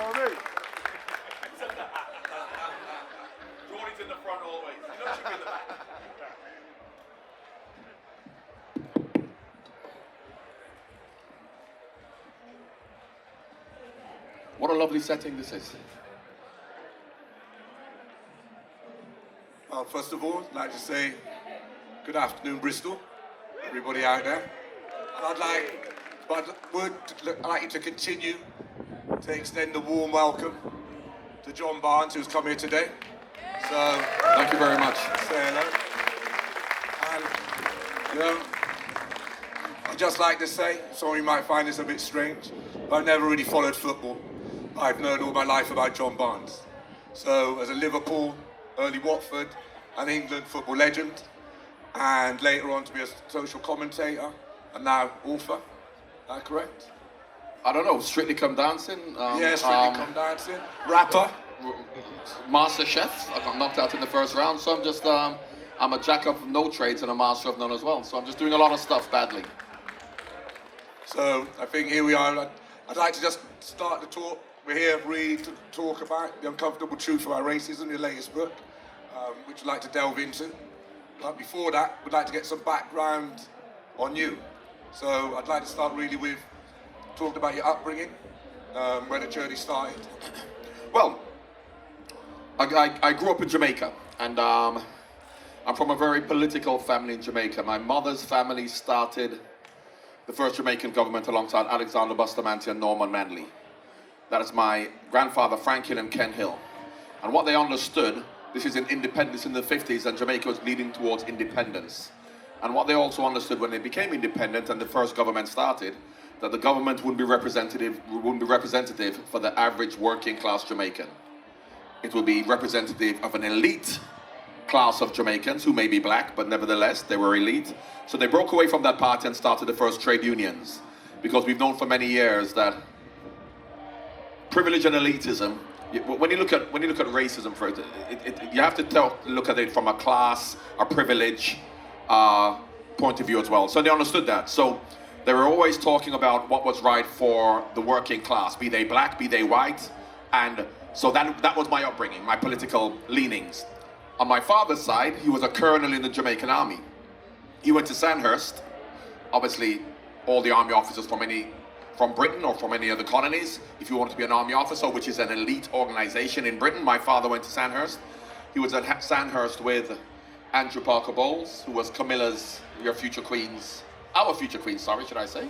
what I mean? Ronnie's in the front always. You know she'll be in the back. What a lovely setting this is. Well, first of all, I'd like to say good afternoon, Bristol, everybody out there. And I'd like you to continue to extend a warm welcome to John Barnes, who's come here today. So, Thank you very much. say hello. And, I'd just like to say, some of you might find this a bit strange, but I've never really followed football. I've known all my life about John Barnes. So, as a Liverpool, early Watford, and England football legend, and later on to be a social commentator, and now author. Is that correct? I don't know, Strictly Come Dancing? Yes, really come dancing. Rapper. Master Chef. I got knocked out in the first round, so I'm a jack of no trades and a master of none as well. So I'm just doing a lot of stuff badly. So I think here we are. I'd like to just start the talk. We're here really to talk about the uncomfortable truth about racism, your latest book, which I'd like to delve into. But before that, we'd like to get some background on you. So I'd like to start really with talking about your upbringing, where the journey started. Well, I grew up in Jamaica, and I'm from a very political family in Jamaica. My mother's family started the first Jamaican government alongside Alexander Bustamante and Norman Manley. That is my grandfather, Frank Hill and Ken Hill. And what they understood, this is in independence in the 50s, and Jamaica was leading towards independence. And what they also understood when they became independent and the first government started, that the government wouldn't be representative for the average working class Jamaican. It would be representative of an elite class of Jamaicans who may be black, but nevertheless, they were elite. So they broke away from that party and started the first trade unions, because we've known for many years that privilege and elitism, when you look at racism, for it, you have to look at it from a class, a privilege point of view as well. So they understood that. So they were always talking about what was right for the working class, be they black, be they white. And so that was my upbringing, my political leanings. On my father's side, he was a colonel in the Jamaican army. He went to Sandhurst. Obviously, all the army officers from Britain or from any other colonies, if you wanted to be an army officer, which is an elite organization in Britain, my father went to Sandhurst. He was at Sandhurst with Andrew Parker Bowles, who was Camilla's, our future queen, sorry, should I say,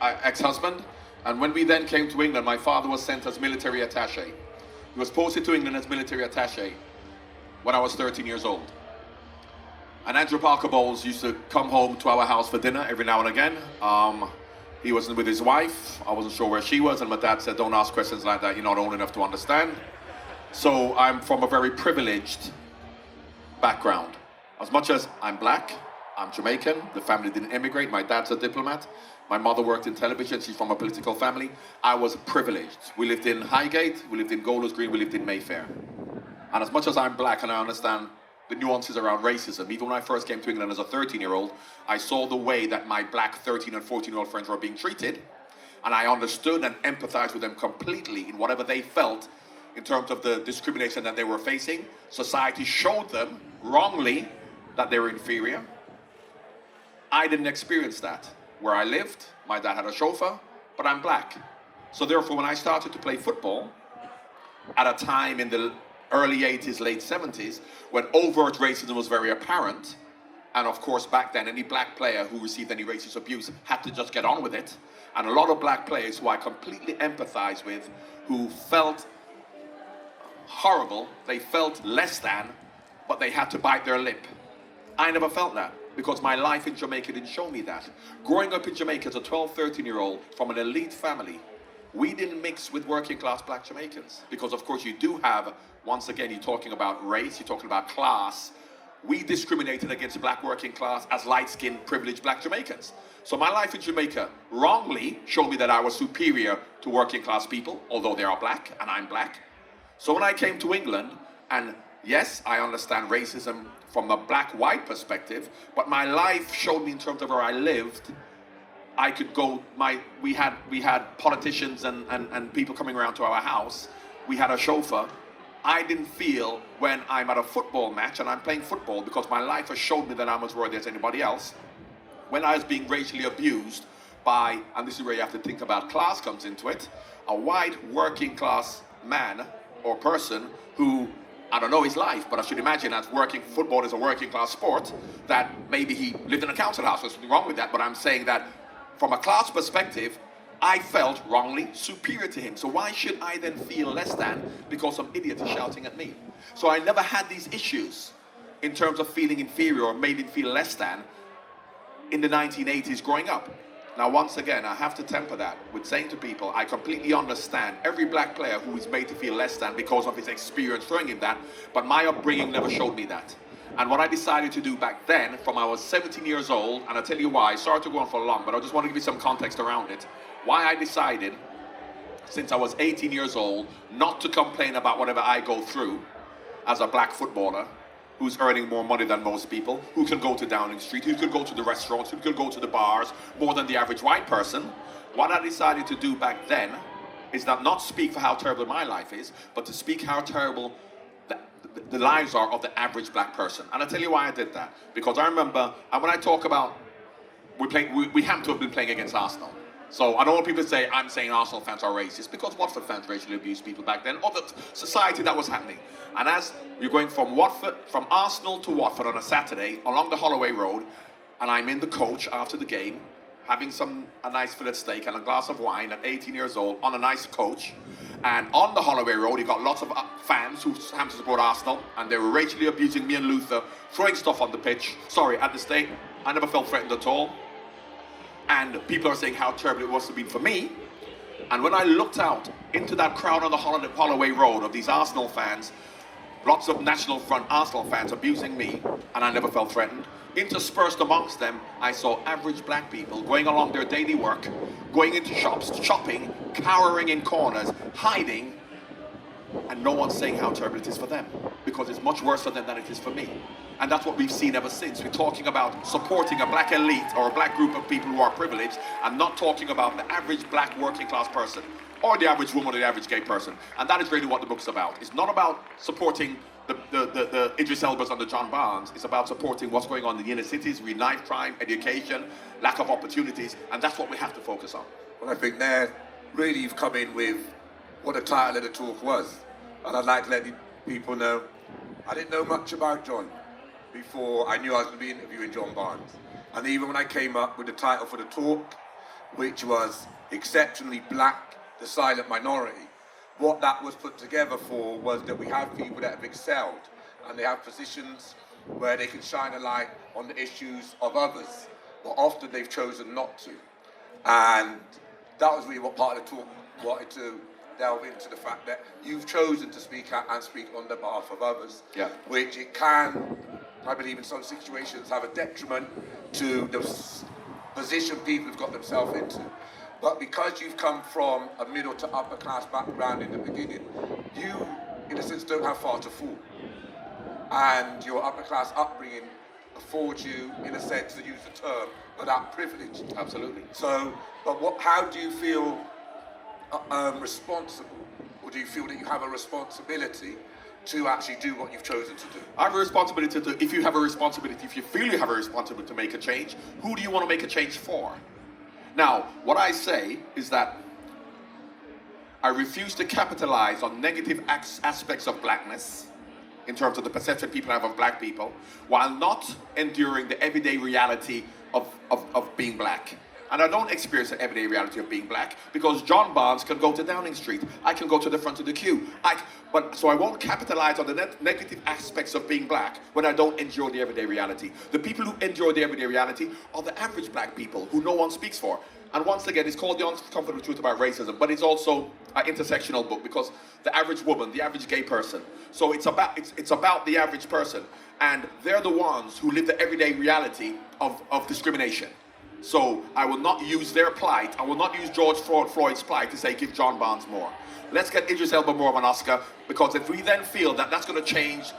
ex-husband. And when we then came to England, my father was sent as military attaché. He was posted to England as military attaché when I was 13 years old. And Andrew Parker Bowles used to come home to our house for dinner every now and again. He wasn't with his wife. I wasn't sure where she was, and my dad said, don't ask questions like that, you're not old enough to understand. So I'm from a very privileged background. As much as I'm black, I'm Jamaican, the family didn't immigrate, my dad's a diplomat, my mother worked in television, she's from a political family. I was privileged. We lived in Highgate, we lived in Golders Green, we lived in Mayfair. And as much as I'm black and I understand the nuances around racism, even when I first came to England as a 13-year-old, I saw the way that my black 13 and 14-year-old friends were being treated, and I understood and empathized with them completely in whatever they felt in terms of the discrimination that they were facing. Society showed them, wrongly, that they were inferior. I didn't experience that. Where I lived, my dad had a chauffeur, but I'm black. So therefore, when I started to play football, at a time in the early 80s, late 70s, when overt racism was very apparent, and of course back then any black player who received any racist abuse had to just get on with it, and a lot of black players who I completely empathize with, who felt horrible, they felt less than, but they had to bite their lip. I never felt that, because my life in Jamaica didn't show me that. Growing up in Jamaica as a 12, 13-year-old from an elite family, we didn't mix with working class black Jamaicans, because of course you do have, once again, you're talking about race, you're talking about class. We discriminated against black working class as light-skinned, privileged black Jamaicans. So my life in Jamaica wrongly showed me that I was superior to working class people, although they are black and I'm black. So when I came to England, and yes, I understand racism from a black-white perspective, but my life showed me in terms of where I lived, I could go, we had politicians and people coming around to our house. We had a chauffeur. I didn't feel when I'm at a football match and I'm playing football, because my life has showed me that I'm as worthy as anybody else. When I was being racially abused by, and this is where you have to think about class comes into it, a white working class man or person who, I don't know his life, but I should imagine as football is a working class sport, that maybe he lived in a council house. There's nothing wrong with that, but I'm saying that from a class perspective, I felt wrongly superior to him. So why should I then feel less than because some idiot is shouting at me? So I never had these issues in terms of feeling inferior or made me feel less than in the 1980s growing up. Now, once again, I have to temper that with saying to people, I completely understand every black player who is made to feel less than because of his experience throwing him that, but my upbringing never showed me that. And what I decided to do back then, from I was 17 years old, and I'll tell you why, sorry to go on for long, but I just want to give you some context around it, why I decided, since I was 18 years old, not to complain about whatever I go through as a black footballer, who's earning more money than most people, who can go to Downing Street, who can go to the restaurants, who can go to the bars more than the average white person. What I decided to do back then is not speak for how terrible my life is, but to speak how terrible the lives are of the average black person. And I'll tell you why I did that. Because I remember, and when I talk about, we happen to have been playing against Arsenal. So I don't want people to say I'm saying Arsenal fans are racist, because Watford fans racially abused people back then, or the society that was happening. And as you're going from Arsenal to Watford on a Saturday along the Holloway Road, and I'm in the coach after the game, having a nice fillet steak and a glass of wine at 18 years old on a nice coach, and on the Holloway Road, you got lots of fans who happen to support Arsenal, and they were racially abusing me and Luther, throwing stuff on the pitch. Sorry, at the stake, I never felt threatened at all. And people are saying how terrible it was to be for me. And when I looked out into that crowd on the Holloway Road of these Arsenal fans, lots of National Front Arsenal fans abusing me, and I never felt threatened. Interspersed amongst them, I saw average black people going along their daily work, going into shops, shopping, cowering in corners, hiding, and no one's saying how terrible it is for them, because it's much worse for them than it is for me. And that's what we've seen ever since. We're talking about supporting a black elite or a black group of people who are privileged, and not talking about the average black working class person, or the average woman or the average gay person. And that is really what the book's about. It's not about supporting the Idris Elbas and the John Barnes. It's about supporting what's going on in the inner cities, real life crime, education, lack of opportunities, and that's what we have to focus on. Well, I think there, really you've come in with what the title of the talk was. And I'd like to let people know, I didn't know much about John before I knew I was going to be interviewing John Barnes. And even when I came up with the title for the talk, which was Exceptionally Black, the Silent Minority, what that was put together for was that we have people that have excelled, and they have positions where they can shine a light on the issues of others, but often they've chosen not to. And that was really what part of the talk wanted to delve into, the fact that you've chosen to speak out and speak on the behalf of others, Yeah. which it can, I believe in some situations, have a detriment to the position people have got themselves into. But because you've come from a middle to upper class background in the beginning, you, in a sense, don't have far to fall. And your upper class upbringing affords you, in a sense, to use the term, that privilege. Absolutely. So, but how do you feel responsible, or do you feel that you have a responsibility to actually do what you've chosen to do? I have a responsibility to, if you have a responsibility, if you feel you have a responsibility to make a change, who do you want to make a change for? Now, what I say is that I refuse to capitalize on negative aspects of blackness, in terms of the perception people have of black people, while not enduring the everyday reality of being black. And I don't experience the everyday reality of being black, because John Barnes can go to Downing Street. I can go to the front of the queue. So I won't capitalize on the negative aspects of being black when I don't endure the everyday reality. The people who endure the everyday reality are the average black people who no one speaks for. And once again, it's called The Uncomfortable Truth About Racism, but it's also an intersectional book, because the average woman, the average gay person. So it's about the average person, and they're the ones who live the everyday reality of discrimination. So I will not use their plight, I will not use George Floyd's plight to say give John Barnes more. Let's get Idris Elba more of an Oscar, because if we then feel that that's going to change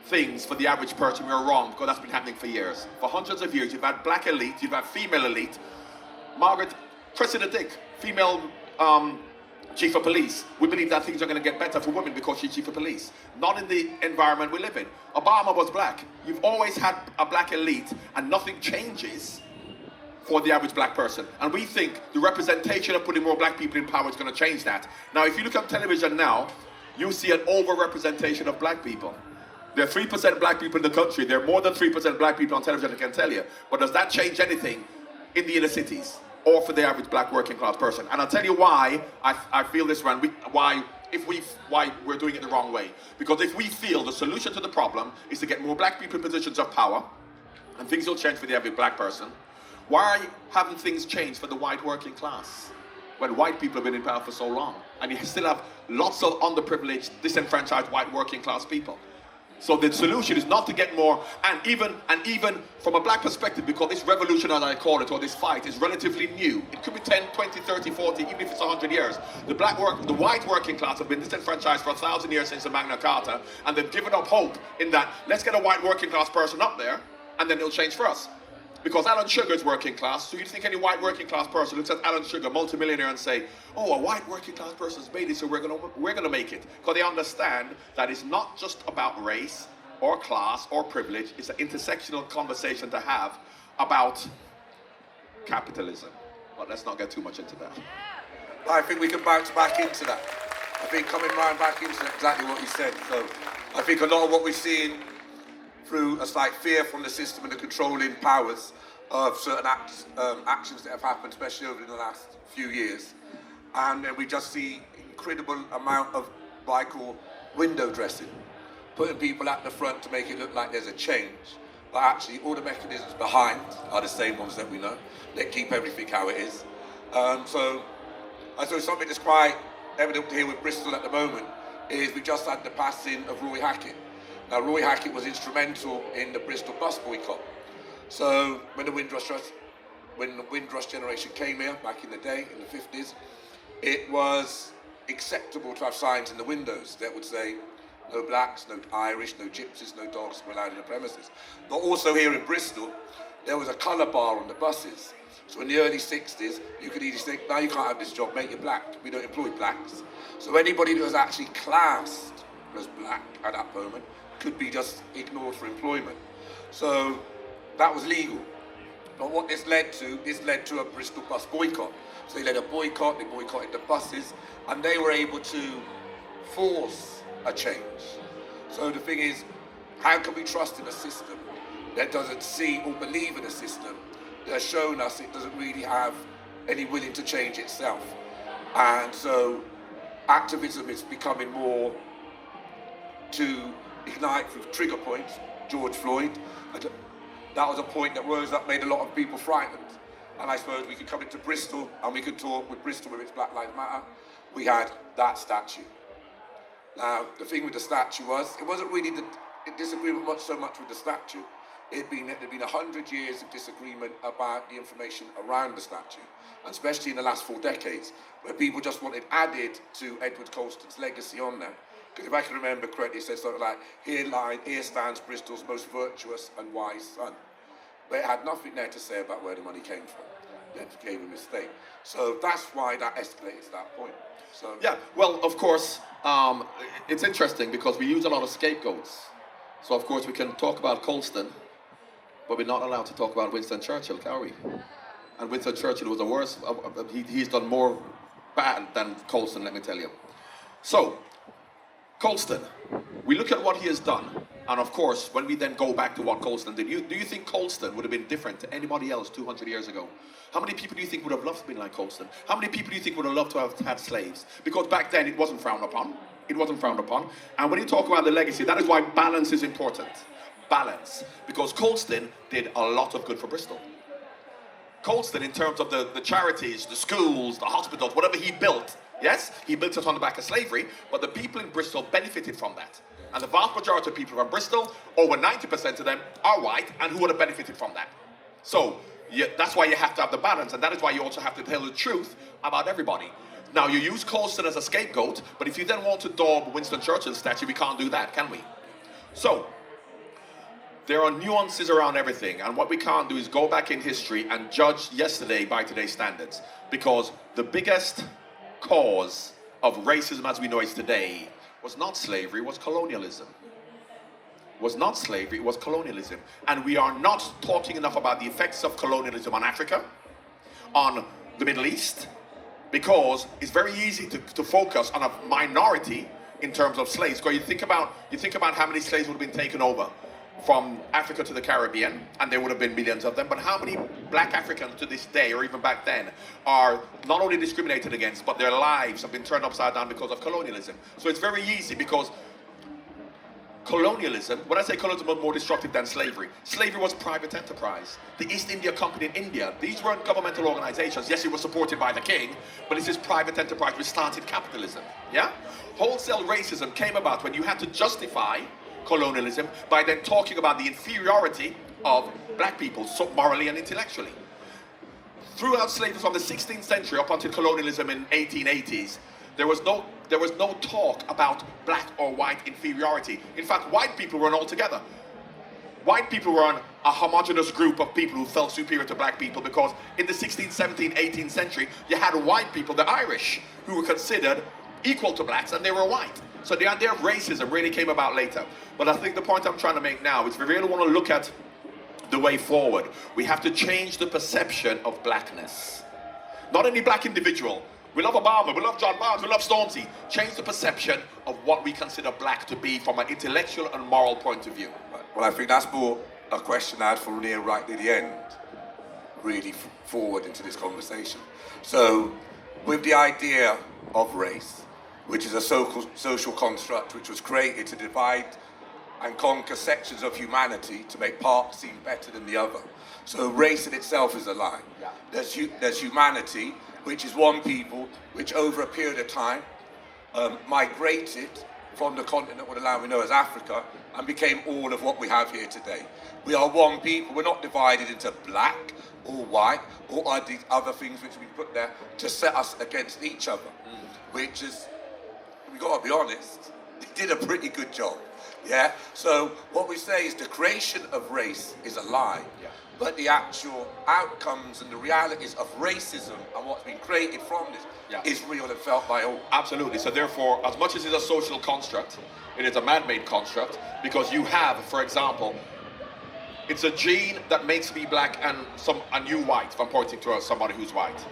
things for the average person, we're wrong, because that's been happening for years. For hundreds of years, you've had black elite, you've had female elite, Margaret, Cressida Dick, female chief of police. We believe that things are going to get better for women because she's chief of police. Not in the environment we live in. Obama was black. You've always had a black elite, and nothing changes for the average black person. And we think the representation of putting more black people in power is going to change that. Now, if you look on television now, you see an over-representation of black people. There are 3% black people in the country. There are more than 3% black people on television, I can tell you. But does that change anything in the inner cities or for the average black working class person? And I'll tell you why I feel this one, why we're doing it the wrong way. Because if we feel the solution to the problem is to get more black people in positions of power, and things will change for the average black person, why haven't things changed for the white working class when white people have been in power for so long? And you still have lots of underprivileged, disenfranchised white working class people. So the solution is not to get more, and even from a black perspective, because this revolution, as I call it, or this fight, is relatively new. It could be 10, 20, 30, 40, even if it's 100 years. The white working class have been disenfranchised for 1,000 years since the Magna Carta, and they've given up hope in that, let's get a white working class person up there, and then it'll change for us. Because Alan Sugar is working class, so you think any white working class person looks at Alan Sugar, multimillionaire, and say, oh, a white working class person's made it, so we're gonna make it. Because they understand that it's not just about race or class or privilege, it's an intersectional conversation to have about capitalism. But let's not get too much into that. I think we can bounce back into that. I think coming round back into exactly what you said. So I think a lot of what we're seeing through a slight fear from the system and the controlling powers of certain actions that have happened, especially over the last few years. And then we just see incredible amount of what I call window dressing, putting people at the front to make it look like there's a change. But actually all the mechanisms behind are the same ones that we know, that keep everything how it is. So I suppose something that's quite evident here with Bristol at the moment is we just had the passing of Roy Hackett. Now, Roy Hackett was instrumental in the Bristol bus boycott. So when the Windrush generation came here back in the day, in the 50s, it was acceptable to have signs in the windows that would say, no blacks, no Irish, no gypsies, no dogs were allowed in the premises. But also here in Bristol, there was a colour bar on the buses. So in the early 60s, you could either say, no, you can't have this job, mate, you're black. We don't employ blacks. So anybody that was actually classed as black at that moment could be just ignored for employment. So that was legal. But what this led to a Bristol bus boycott. So they led a boycott, they boycotted the buses, and they were able to force a change. So the thing is, how can we trust in a system that doesn't see or believe in a system that has shown us it doesn't really have any willing to change itself? And so activism is becoming more to ignite through trigger points. George Floyd, that was a point that rose up, made a lot of people frightened. And I suppose we could come into Bristol and we could talk with Bristol with its Black Lives Matter. We had that statue. Now, the thing with the statue was, it wasn't really the disagreement so much with the statue. There'd been 100 years of disagreement about the information around the statue, and especially in the last 4 decades, where people just wanted added to Edward Colston's legacy on there. Because if I can remember correctly, it says something like, here stands Bristol's most virtuous and wise son. But it had nothing there to say about where the money came from. That became a mistake. So that's why that escalated to that point. So yeah, well, of course, it's interesting because we use a lot of scapegoats. So of course we can talk about Colston, but we're not allowed to talk about Winston Churchill, can we? And Winston Churchill was the worst. He's done more bad than Colston, let me tell you. So, Colston, we look at what he has done, and of course, when we then go back to what Colston did, do you think Colston would have been different to anybody else 200 years ago? How many people do you think would have loved to be like Colston? How many people do you think would have loved to have had slaves? Because back then, it wasn't frowned upon. It wasn't frowned upon. And when you talk about the legacy, that is why balance is important. Balance. Because Colston did a lot of good for Bristol. Colston, in terms of the charities, the schools, the hospitals, whatever he built, yes, he built it on the back of slavery, but the people in Bristol benefited from that. And the vast majority of people from Bristol, over 90% of them, are white and who would have benefited from that. So that's why you have to have the balance, and that is why you also have to tell the truth about everybody. Now, you use Colston as a scapegoat, but if you then want to daub Winston Churchill's statue, we can't do that, can we? So, there are nuances around everything, and what we can't do is go back in history and judge yesterday by today's standards, because the biggest cause of racism as we know it today was not slavery, was colonialism. Was not slavery, it was colonialism. And we are not talking enough about the effects of colonialism on Africa, on the Middle East, because it's very easy to focus on a minority in terms of slaves. Because you think about how many slaves would have been taken over from Africa to the Caribbean, and there would have been millions of them, but how many black Africans to this day, or even back then, are not only discriminated against, but their lives have been turned upside down because of colonialism. So it's very easy, because colonialism, when I say colonialism was more destructive than slavery, slavery was private enterprise. The East India Company in India, these weren't governmental organizations. Yes, it was supported by the king, but this is private enterprise which started capitalism. Yeah? Wholesale racism came about when you had to justify colonialism by then talking about the inferiority of black people, so morally and intellectually. Throughout slavery from the 16th century up until colonialism in 1880s, there was no talk about black or white inferiority. In fact, white people were all together. White people were a homogenous group of people who felt superior to black people, because in the 16th, 17th, 18th century, you had white people, the Irish, who were considered equal to blacks, and they were white. So the idea of racism really came about later. But I think the point I'm trying to make now is we really want to look at the way forward. We have to change the perception of blackness. Not any black individual. We love Obama, we love John Barnes, we love Stormzy. Change the perception of what we consider black to be from an intellectual and moral point of view. Well, I think that's more a question I had for Neil right at the end, really forward into this conversation. So, with the idea of race, which is a social construct which was created to divide and conquer sections of humanity to make part seem better than the other. So race in itself is a lie. Yeah. There's humanity, which is one people, which over a period of time migrated from the continent what now we know as Africa, and became all of what we have here today. We are one people. We're not divided into black or white or are these other things which we put there to set us against each other, which is, we got to be honest, they did a pretty good job. Yeah. So what we say is the creation of race is a lie. Yeah. But the actual outcomes and the realities of racism and what's been created from this is real and felt by all. Absolutely. So therefore, as much as it's a social construct, it is a man-made construct, because you have, for example, it's a gene that makes me black and a new white, if I'm pointing to somebody who's white.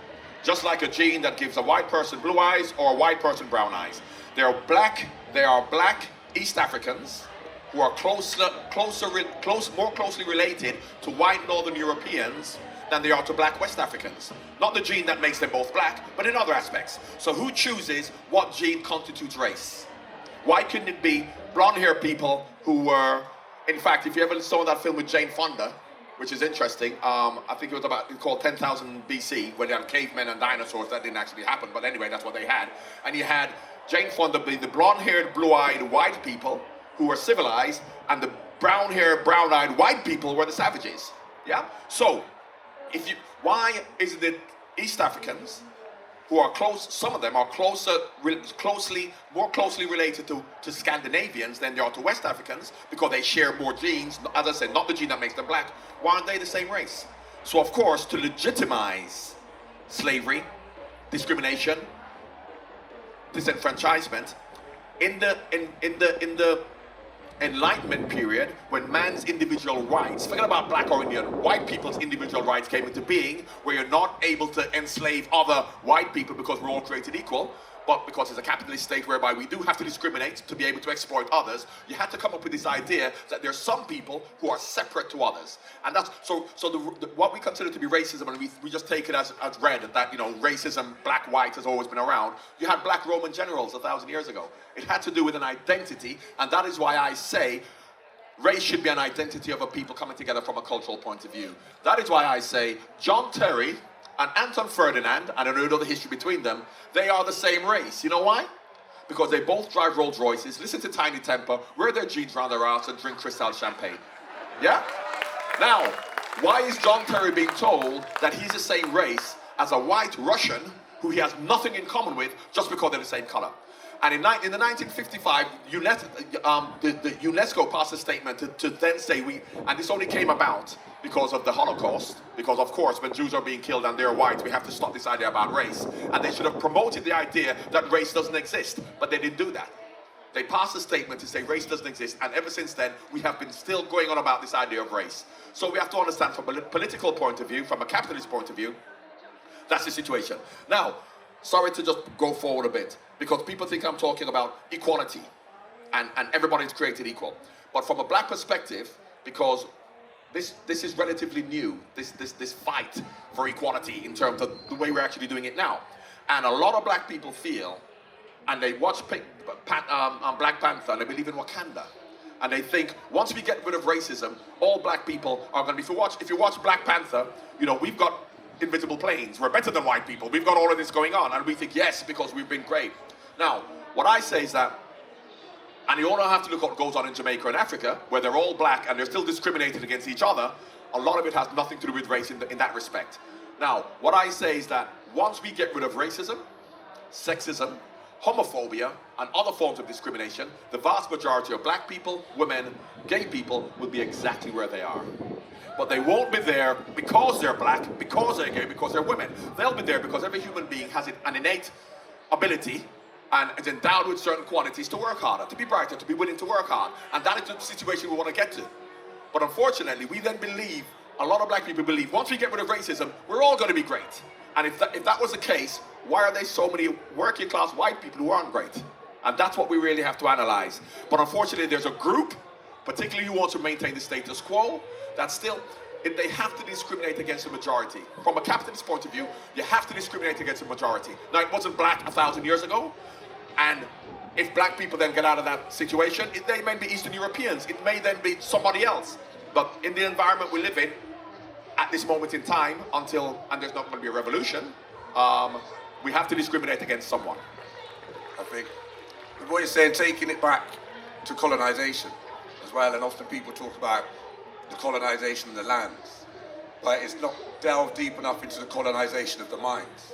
Just like a gene that gives a white person blue eyes or a white person brown eyes. They are black East Africans who are more closely related to white Northern Europeans than they are to black West Africans. Not the gene that makes them both black, but in other aspects. So who chooses what gene constitutes race? Why couldn't it be blonde-haired people who were, in fact, if you ever saw that film with Jane Fonda, which is interesting, I think it was called 10,000 BC, when they had cavemen and dinosaurs. That didn't actually happen, but anyway, that's what they had. And you had Jane Fonda being the blonde-haired, blue-eyed white people who were civilized, and the brown-haired, brown-eyed white people were the savages. Yeah? So, why is it that East Africans, who are close, some of them are more closely related to Scandinavians than they are to West Africans, because they share more genes, as I said, not the gene that makes them black, why aren't they the same race? So of course, to legitimize slavery, discrimination, disenfranchisement, in the Enlightenment period, when man's individual rights, forget about black or Indian, white people's individual rights came into being, where you're not able to enslave other white people because we're all created equal, but because it's a capitalist state whereby we do have to discriminate to be able to exploit others, you had to come up with this idea that there's some people who are separate to others. And that's, so what we consider to be racism, and we just take it as read, that, racism, black, white, has always been around. You had black Roman generals 1,000 years ago. It had to do with an identity, and that is why I say race should be an identity of a people coming together from a cultural point of view. That is why I say John Terry and Anton Ferdinand, I don't know the history between them, they are the same race. You know why? Because they both drive Rolls Royces, listen to Tiny Temper, wear their jeans around their ass, and drink Cristal champagne. Yeah? Now, why is John Terry being told that he's the same race as a white Russian who he has nothing in common with just because they're the same color? And in the 1955, the UNESCO passed a statement to then say and this only came about because of the Holocaust, because of course when Jews are being killed and they're white, we have to stop this idea about race. And they should have promoted the idea that race doesn't exist, but they didn't do that. They passed a statement to say race doesn't exist, and ever since then, we have been still going on about this idea of race. So we have to understand from a political point of view, from a capitalist point of view, that's the situation. Now, sorry to just go forward a bit, because people think I'm talking about equality, and everybody's created equal. But from a black perspective, because this is relatively new, this fight for equality in terms of the way we're actually doing it now. And a lot of black people feel, and they watch Black Panther, and they believe in Wakanda. And they think, once we get rid of racism, all black people are going to be, if you watch Black Panther, you know, we've got invisible planes, we're better than white people, we've got all of this going on, and we think, yes, because we've been great. Now, what I say is that, and you all have to look at what goes on in Jamaica and Africa, where they're all black and they're still discriminated against each other, a lot of it has nothing to do with race in that respect. Now, what I say is that once we get rid of racism, sexism, homophobia, and other forms of discrimination, the vast majority of black people, women, gay people will be exactly where they are. But they won't be there because they're black, because they're gay, because they're women. They'll be there because every human being has an innate ability and is endowed with certain qualities to work harder, to be brighter, to be willing to work hard. And that is the situation we want to get to. But unfortunately, we then believe, a lot of black people believe, once we get rid of racism, we're all going to be great. And if that was the case, why are there so many working class white people who aren't great? And that's what we really have to analyze. But unfortunately, there's a group, particularly who wants to maintain the status quo, that still, they have to discriminate against the majority. From a capitalist point of view, you have to discriminate against the majority. Now, it wasn't black 1,000 years ago, and if black people then get out of that situation, they may be Eastern Europeans, it may then be somebody else. But in the environment we live in, at this moment in time, and there's not going to be a revolution, we have to discriminate against someone. I think what you're saying, taking it back to colonization as well, and often people talk about the colonization of the lands, but it's not delved deep enough into the colonization of the minds,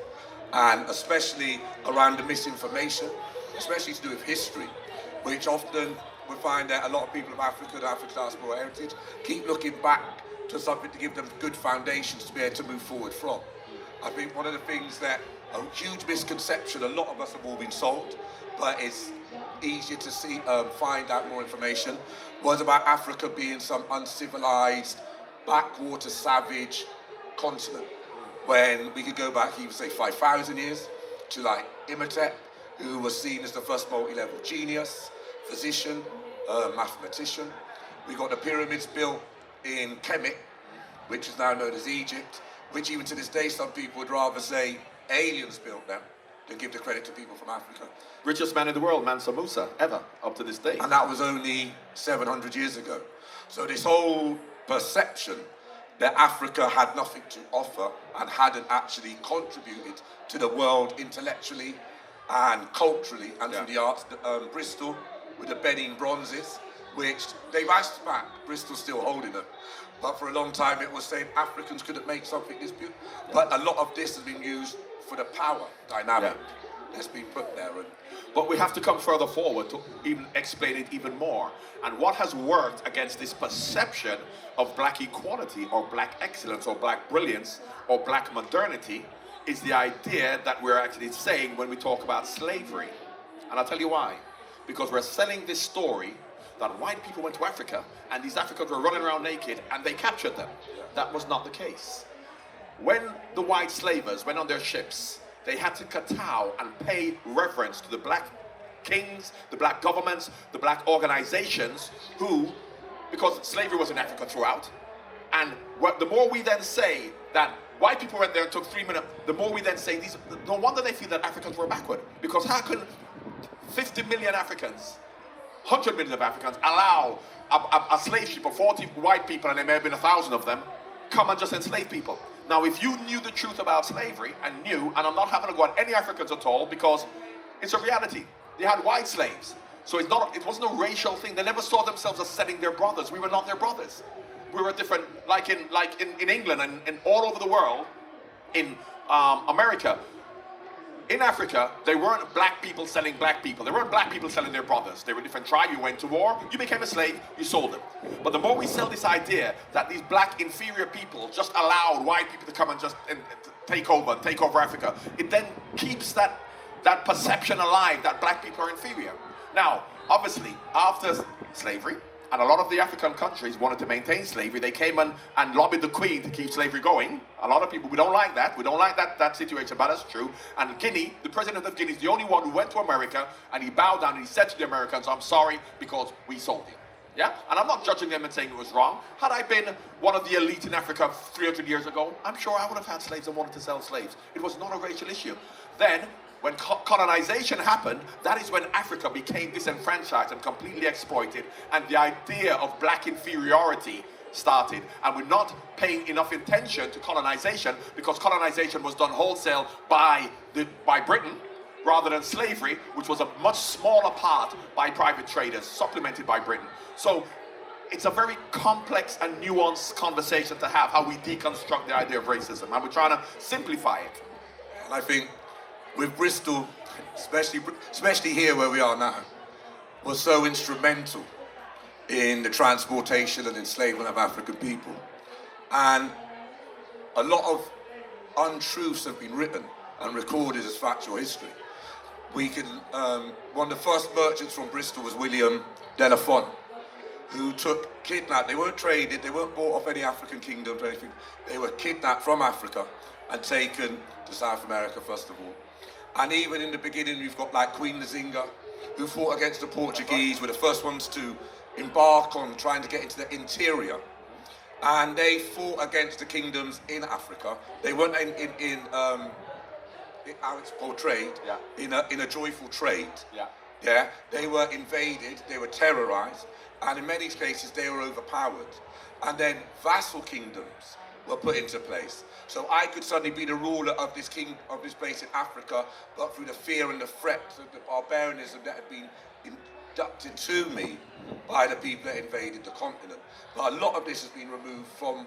and especially around the misinformation, especially to do with history, which often we find that a lot of people of Africa and African diaspora heritage keep looking back to something to give them good foundations to be able to move forward from. I think one of the things that a huge misconception, a lot of us have all been sold, but it's easier to see, find out more information, was about Africa being some uncivilized, backwater, savage continent. When we could go back, even say 5,000 years, to like Imhotep, who was seen as the first multi-level genius, physician, mathematician. We got the pyramids built in Kemet, which is now known as Egypt, which even to this day some people would rather say aliens built them than give the credit to people from Africa. Richest man in the world, Mansa Musa, ever, up to this day. And that was only 700 years ago. So this whole perception that Africa had nothing to offer and hadn't actually contributed to the world intellectually and culturally and through the arts. Bristol with the Benin bronzes, which they've asked back, Bristol's still holding them. But for a long time it was saying Africans couldn't make something this beautiful. But a lot of this has been used for the power dynamic that's been put there. But we have to come further forward to even explain it even more. And what has worked against this perception of black equality or black excellence or black brilliance or black modernity is the idea that we're actually saying when we talk about slavery. And I'll tell you why. Because we're selling this story that white people went to Africa and these Africans were running around naked and they captured them. That was not the case. When the white slavers went on their ships, they had to kowtow and pay reverence to the black kings, the black governments, the black organizations who, because slavery was in Africa throughout, and the more we then say that white people went there and took 3 minutes, the more we then say these, no wonder they feel that Africans were backward. Because how can 50 million Africans, 100 million of Africans allow a slave ship of 40 white people, and there may have been 1,000 of them, come and just enslave people? Now, if you knew the truth about slavery and I'm not having to go at any Africans at all because it's a reality. They had white slaves. So it wasn't a racial thing. They never saw themselves as setting their brothers. We were not their brothers. We were different, like in England and all over the world, in America. in Africa, they weren't black people selling black people. They weren't black people selling their brothers. They were a different tribe. You went to war, you became a slave, you sold them. But the more we sell this idea that these black inferior people just allowed white people to come and just take over Africa, it then keeps that perception alive that black people are inferior. Now, obviously, after slavery, and a lot of the African countries wanted to maintain slavery. They came and lobbied the Queen to keep slavery going. A lot of people, we don't like that. We don't like that situation, but that's true. And Guinea, the president of Guinea, is the only one who went to America and he bowed down and he said to the Americans, I'm sorry because we sold you. Yeah? And I'm not judging them and saying it was wrong. Had I been one of the elite in Africa 300 years ago, I'm sure I would have had slaves and wanted to sell slaves. It was not a racial issue. Then, when colonization happened, that is when Africa became disenfranchised and completely exploited, and the idea of black inferiority started, and we're not paying enough attention to colonization because colonization was done wholesale by Britain rather than slavery, which was a much smaller part by private traders, supplemented by Britain. So it's a very complex and nuanced conversation to have, how we deconstruct the idea of racism, and we're trying to simplify it. And I think with Bristol, especially here where we are now, was so instrumental in the transportation and enslavement of African people. And a lot of untruths have been written and recorded as factual history. We can, one of the first merchants from Bristol was William de la Font, who kidnapped, they weren't traded, they weren't bought off any African kingdoms or anything, they were kidnapped from Africa and taken to South America first of all. And even in the beginning, we've got like Queen Nzinga, who fought against the Portuguese, were the first ones to embark on trying to get into the interior. And they fought against the kingdoms in Africa. They weren't in how it's portrayed, yeah, in a joyful trade. Yeah. Yeah, they were invaded, they were terrorized, and in many cases they were overpowered. And then vassal kingdoms were put into place. So I could suddenly be the ruler of this place in Africa, but through the fear and the threat of the barbarianism that had been inducted to me by the people that invaded the continent. But a lot of this has been removed from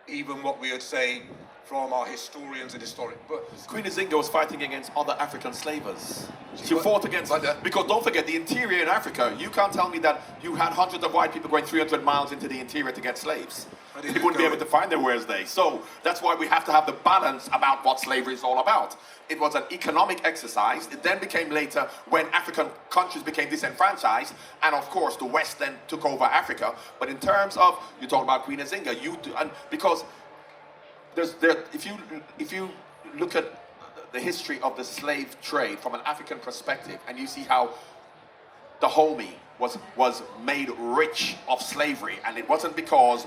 even what we would say from our historians and historic books. Queen Nzinga was fighting against other African slavers. She fought against, because don't forget, the interior in Africa, you can't tell me that you had hundreds of white people going 300 miles into the interior to get slaves. They wouldn't be able to find their wares there. So that's why we have to have the balance about what slavery is all about. It was an economic exercise. It then became later when African countries became disenfranchised, and of course the West then took over Africa. But in terms of, you talk about Queen Nzinga, because if you look at the history of the slave trade from an African perspective, and you see how Dahomey was made rich of slavery, and it wasn't because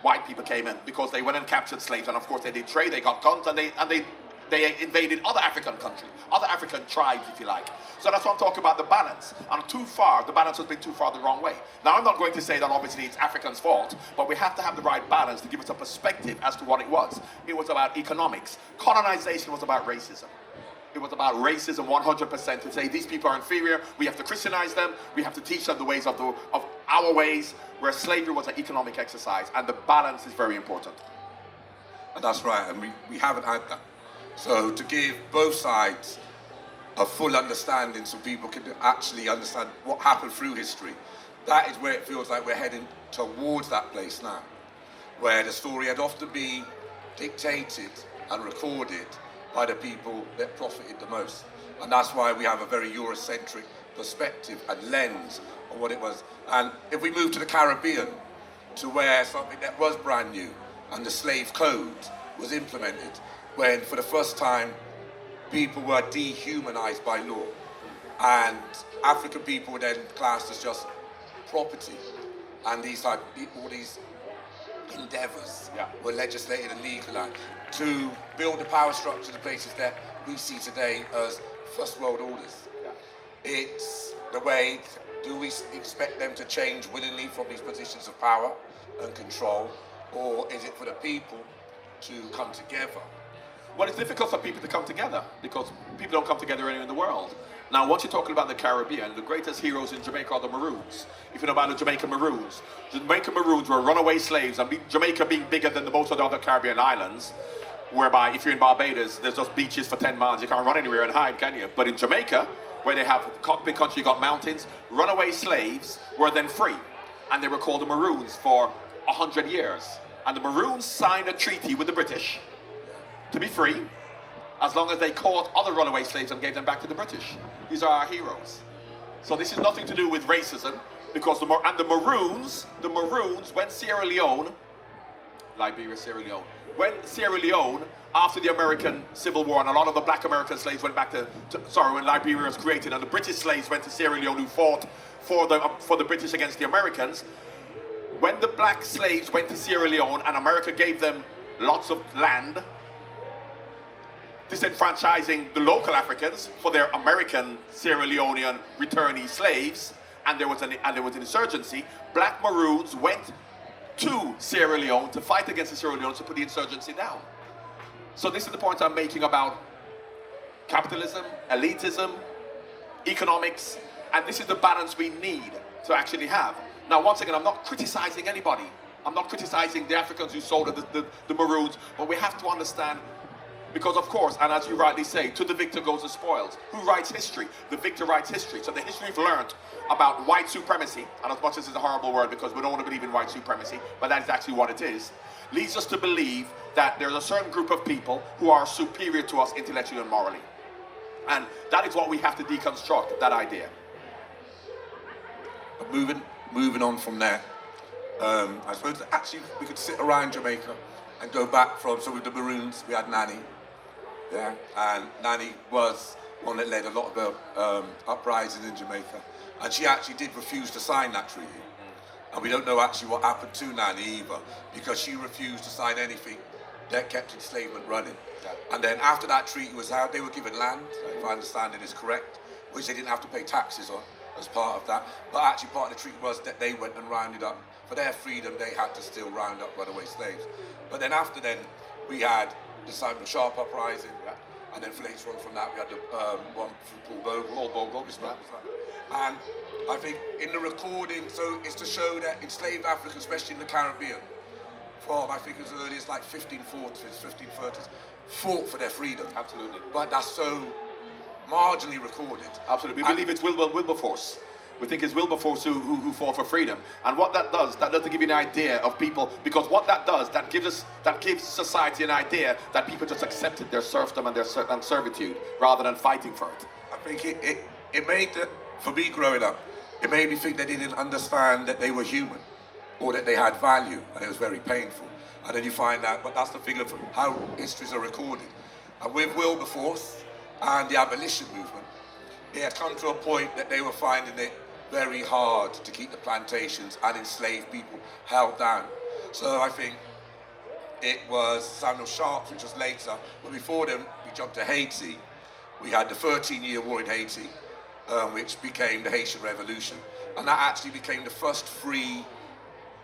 white people came in, because they went and captured slaves, and of course they did trade, they got guns, and they invaded other African countries, other African tribes, if you like. So that's what I'm talking about, the balance. And the balance has been too far the wrong way. Now, I'm not going to say that obviously it's Africans' fault, but we have to have the right balance to give us a perspective as to what it was. It was about economics. Colonization was about racism. It was about racism 100%, to say these people are inferior, we have to Christianize them, we have to teach them the ways of our ways, where slavery was an economic exercise, and the balance is very important. And that's right, and we haven't had that. So to give both sides a full understanding so people can actually understand what happened through history, that is where it feels like we're heading towards that place now, where the story had often been dictated and recorded by the people that profited the most. And that's why we have a very Eurocentric perspective and lens on what it was. And if we move to the Caribbean, to where something that was brand new and the slave code was implemented, when for the first time people were dehumanized by law, and African people were then classed as just property, and all these endeavors were legislated and legalized to build the power structure to places that we see today as first world orders. It's the way, do we expect them to change willingly from these positions of power and control, or is it for the people to come together? Well, it's difficult for people to come together because people don't come together anywhere in the world. Now, once you're talking about the Caribbean, the greatest heroes in Jamaica are the Maroons. If you know about the Jamaican Maroons were runaway slaves, and Jamaica being bigger than most of the other Caribbean islands, whereby if you're in Barbados, there's just beaches for 10 miles. You can't run anywhere and hide, can you? But in Jamaica, where they have big country, you got mountains, runaway slaves were then free. And they were called the Maroons for 100 years. And the Maroons signed a treaty with the British to be free, as long as they caught other runaway slaves and gave them back to the British. These are our heroes. So this is nothing to do with racism, because the Maroons, when Sierra Leone, Liberia, Sierra Leone, when Sierra Leone, after the American Civil War, and a lot of the black American slaves went back when Liberia was created, and the British slaves went to Sierra Leone who fought for the British against the Americans. When the black slaves went to Sierra Leone and America gave them lots of land, disenfranchising the local Africans for their American Sierra Leonean returnee slaves, and there was an insurgency, black Maroons went to Sierra Leone to fight against the Sierra Leoneans to put the insurgency down. So this is the point I'm making about capitalism, elitism, economics, and this is the balance we need to actually have. Now, once again, I'm not criticizing anybody. I'm not criticizing the Africans who sold the Maroons, but we have to understand, because of course, and as you rightly say, to the victor goes the spoils. Who writes history? The victor writes history. So the history we've learned about white supremacy, and as much as it's a horrible word because we don't want to believe in white supremacy, but that is actually what it is, leads us to believe that there's a certain group of people who are superior to us intellectually and morally. And that is what we have to deconstruct, that idea. But moving on from there, I suppose actually we could sit around Jamaica and go back from, so with the Maroons, we had Nanny, yeah, and Nanny was one that led a lot of the uprising in Jamaica, and she actually did refuse to sign that treaty. And we don't know actually what happened to Nanny either, because she refused to sign anything that kept enslavement running. Yeah. And then after that treaty was out, they were given land, if I understand it is correct, which they didn't have to pay taxes on as part of that. But actually part of the treaty was that they went and rounded up, for their freedom, they had to still round up runaway slaves. But then after then, we had the Simon Sharp uprising, yeah. And then later on from that, we had the one from Paul Bogle. And I think in the recording, so it's to show that enslaved Africans, especially in the Caribbean, from I think as early as like 1540s, 1530s, fought for their freedom. Absolutely. But that's so marginally recorded. Absolutely. We believe it's Wilberforce. We think it's Wilberforce who fought for freedom. And what that doesn't give you an idea of people, because what that does, that gives society an idea that people just accepted their serfdom and their servitude rather than fighting for it. I think it made, for me growing up, it made me think they didn't understand that they were human or that they had value, and it was very painful. And then you find out, but that's the thing of how histories are recorded. And with Wilberforce and the abolition movement, it had come to a point that they were finding it very hard to keep the plantations and enslaved people held down. So I think it was Samuel Sharp, which was later, but before them, we jumped to Haiti. We had the 13-year war in Haiti, which became the Haitian Revolution. And that actually became the first free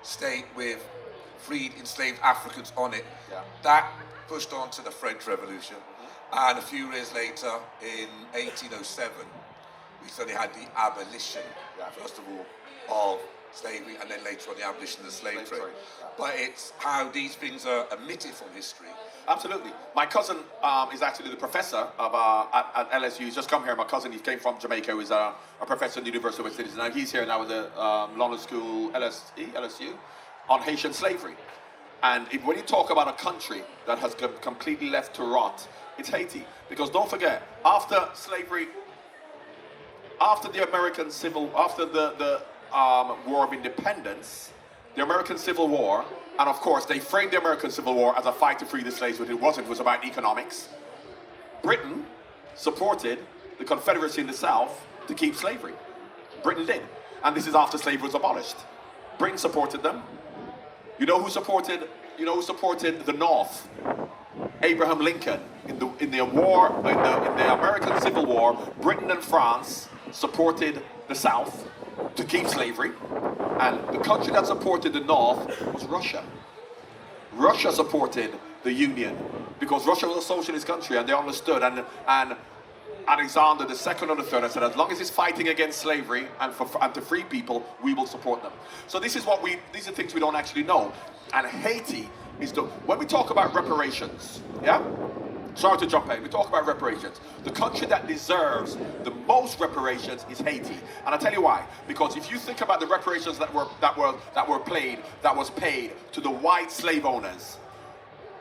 state with freed enslaved Africans on it. Yeah. That pushed on to the French Revolution. And a few years later, in 1807, we suddenly had the abolition, first of all, of slavery, and then later on the abolition of the slave trade. Yeah. But it's how these things are omitted from history. Absolutely. My cousin is actually the professor of, at LSU. He's just come here. My cousin, he came from Jamaica, who's a professor at the University of West Indies. Now he's here now with the London School, LSU, on Haitian slavery. And when you talk about a country that has completely left to rot, it's Haiti. Because don't forget, after slavery, after the War of Independence, the American Civil War, and of course they framed the American Civil War as a fight to free the slaves, but it wasn't. It was about economics. Britain supported the Confederacy in the South to keep slavery. Britain did. And this is after slavery was abolished. Britain supported them. You know who supported the North? Abraham Lincoln. In the American Civil War, Britain and France supported the South to keep slavery, and the country that supported the North was Russia. Russia supported the Union because Russia was a socialist country, and they understood. And Alexander II and III said, as long as he's fighting against slavery and to free people, we will support them. So these are things we don't actually know. And Haiti when we talk about reparations, yeah? Sorry to jump in. We talk about reparations. The country that deserves the most reparations is Haiti, and I'll tell you why. Because if you think about the reparations that was paid to the white slave owners,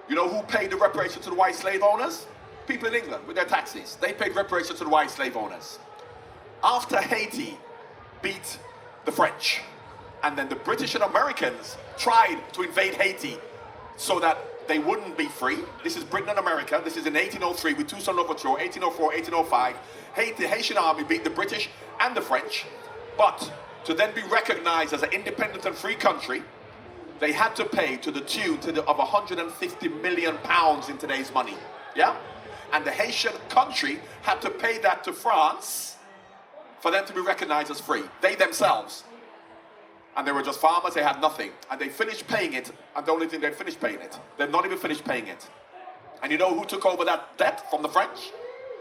you know who paid the reparations to the white slave owners? People in England with their taxes. They paid reparations to the white slave owners. After Haiti beat the French, and then the British and Americans tried to invade Haiti so that they wouldn't be free. This is Britain and America. This is in 1803 with Toussaint Louverture, 1804, 1805. The Haitian army beat the British and the French, but to then be recognized as an independent and free country, they had to pay to the tune of 150 million pounds in today's money. Yeah? And the Haitian country had to pay that to France for them to be recognized as free. They themselves. And they were just farmers, they had nothing. And they finished paying it, and the only thing they finished paying it. They've not even finished paying it. And you know who took over that debt from the French?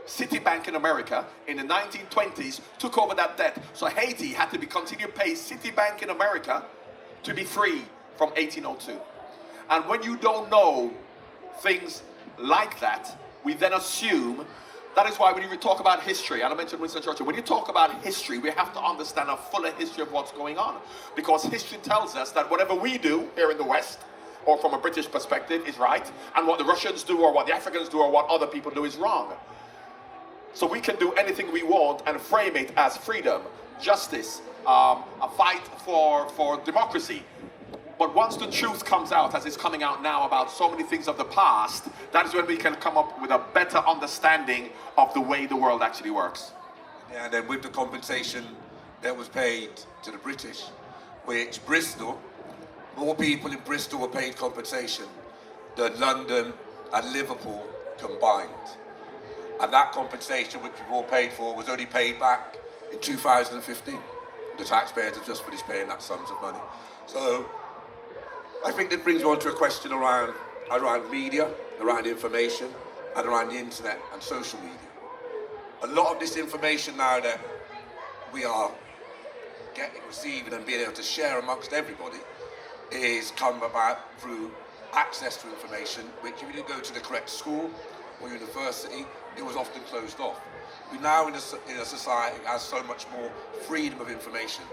Citibank in America in the 1920s took over that debt. So Haiti had to continue to pay Citibank in America to be free from 1802. And when you don't know things like that, we then assume. That is why when you talk about history, and I mentioned Winston Churchill, when you talk about history, we have to understand a fuller history of what's going on. Because history tells us that whatever we do here in the West, or from a British perspective, is right, and what the Russians do, or what the Africans do, or what other people do is wrong. So we can do anything we want and frame it as freedom, justice, a fight for democracy. But once the truth comes out, as it's coming out now about so many things of the past, that is when we can come up with a better understanding of the way the world actually works. Yeah, and then with the compensation that was paid to the British, which Bristol, more people in Bristol were paid compensation than London and Liverpool combined. And that compensation, which we've all paid for, was only paid back in 2015. The taxpayers have just finished paying that sums of money. So I think that brings me on to a question around media, around information, and around the internet and social media. A lot of this information now that we are receiving and being able to share amongst everybody is come about through access to information, which if you didn't go to the correct school or university, it was often closed off. We now in a society has so much more freedom of information,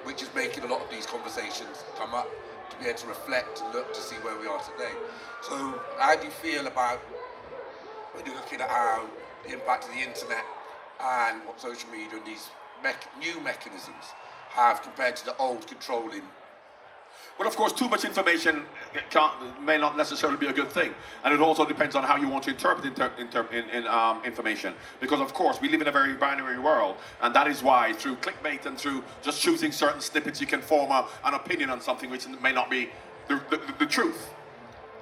which is making a lot of these conversations come up, to be able to reflect and look to see where we are today. So how do you feel about, when you're looking at how the impact of the internet and what social media and these new mechanisms have compared to the old controlling? Well, of course, too much information may not necessarily be a good thing. And it also depends on how you want to interpret information. Because, of course, we live in a very binary world. And that is why, through clickbait and through just choosing certain snippets, you can form an opinion on something which may not be the truth.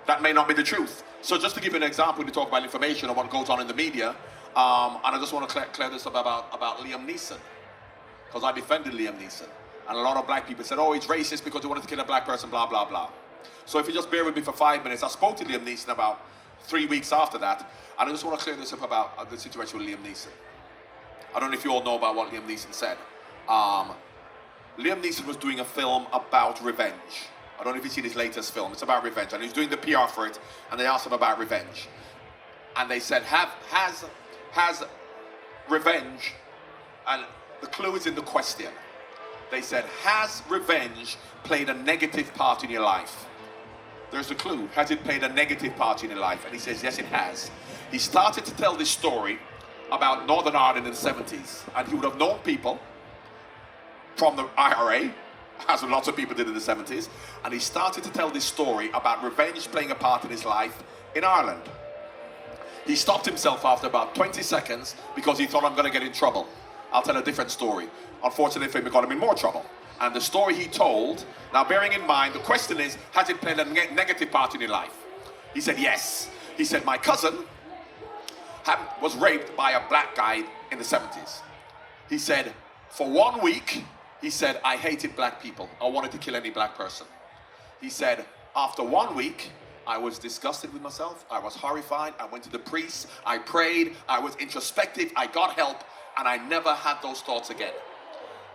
That may not be the truth. So just to give you an example, when you talk about information or what goes on in the media, and I just want to clear this up about Liam Neeson. Because I defended Liam Neeson. And a lot of black people said, oh, he's racist because he wanted to kill a black person, blah, blah, blah. So if you just bear with me for 5 minutes, I spoke to Liam Neeson about 3 weeks after that, and I just want to clear this up about the situation with Liam Neeson. I don't know if you all know about what Liam Neeson said. Liam Neeson was doing a film about revenge. I don't know if you've seen his latest film. It's about revenge, and he's doing the PR for it, and they asked him about revenge. And they said, has revenge, and the clue is in the question. They said, has revenge played a negative part in your life? There's the clue. Has it played a negative part in your life? And he says, yes, it has. He started to tell this story about Northern Ireland in the 70s. And he would have known people from the IRA, as lots of people did in the 70s. And he started to tell this story about revenge playing a part in his life in Ireland. He stopped himself after about 20 seconds because he thought, I'm going to get in trouble. I'll tell a different story. Unfortunately for him, it got him in more trouble. And the story he told, now bearing in mind, the question is, has it played a negative part in your life? He said, yes. He said, my cousin was raped by a black guy in the 70s. He said, for 1 week, he said, I hated black people. I wanted to kill any black person. He said, after 1 week, I was disgusted with myself. I was horrified. I went to the priest. I prayed. I was introspective. I got help. And I never had those thoughts again.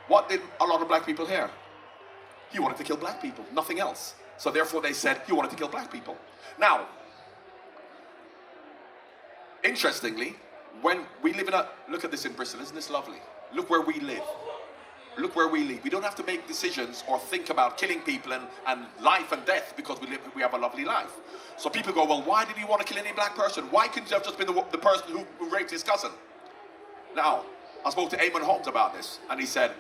What did a lot of black people hear? He wanted to kill black people, nothing else. So therefore they said he wanted to kill black people. Now, interestingly, when we live in a, look at this in Bristol, isn't this lovely? Look where we live. Look where we live. We don't have to make decisions or think about killing people and life and death because we have a lovely life. So people go, well, why did he want to kill any black person? Why couldn't you have just been the person who raped his cousin? Now, I spoke to Eamon Holmes about this, and he said,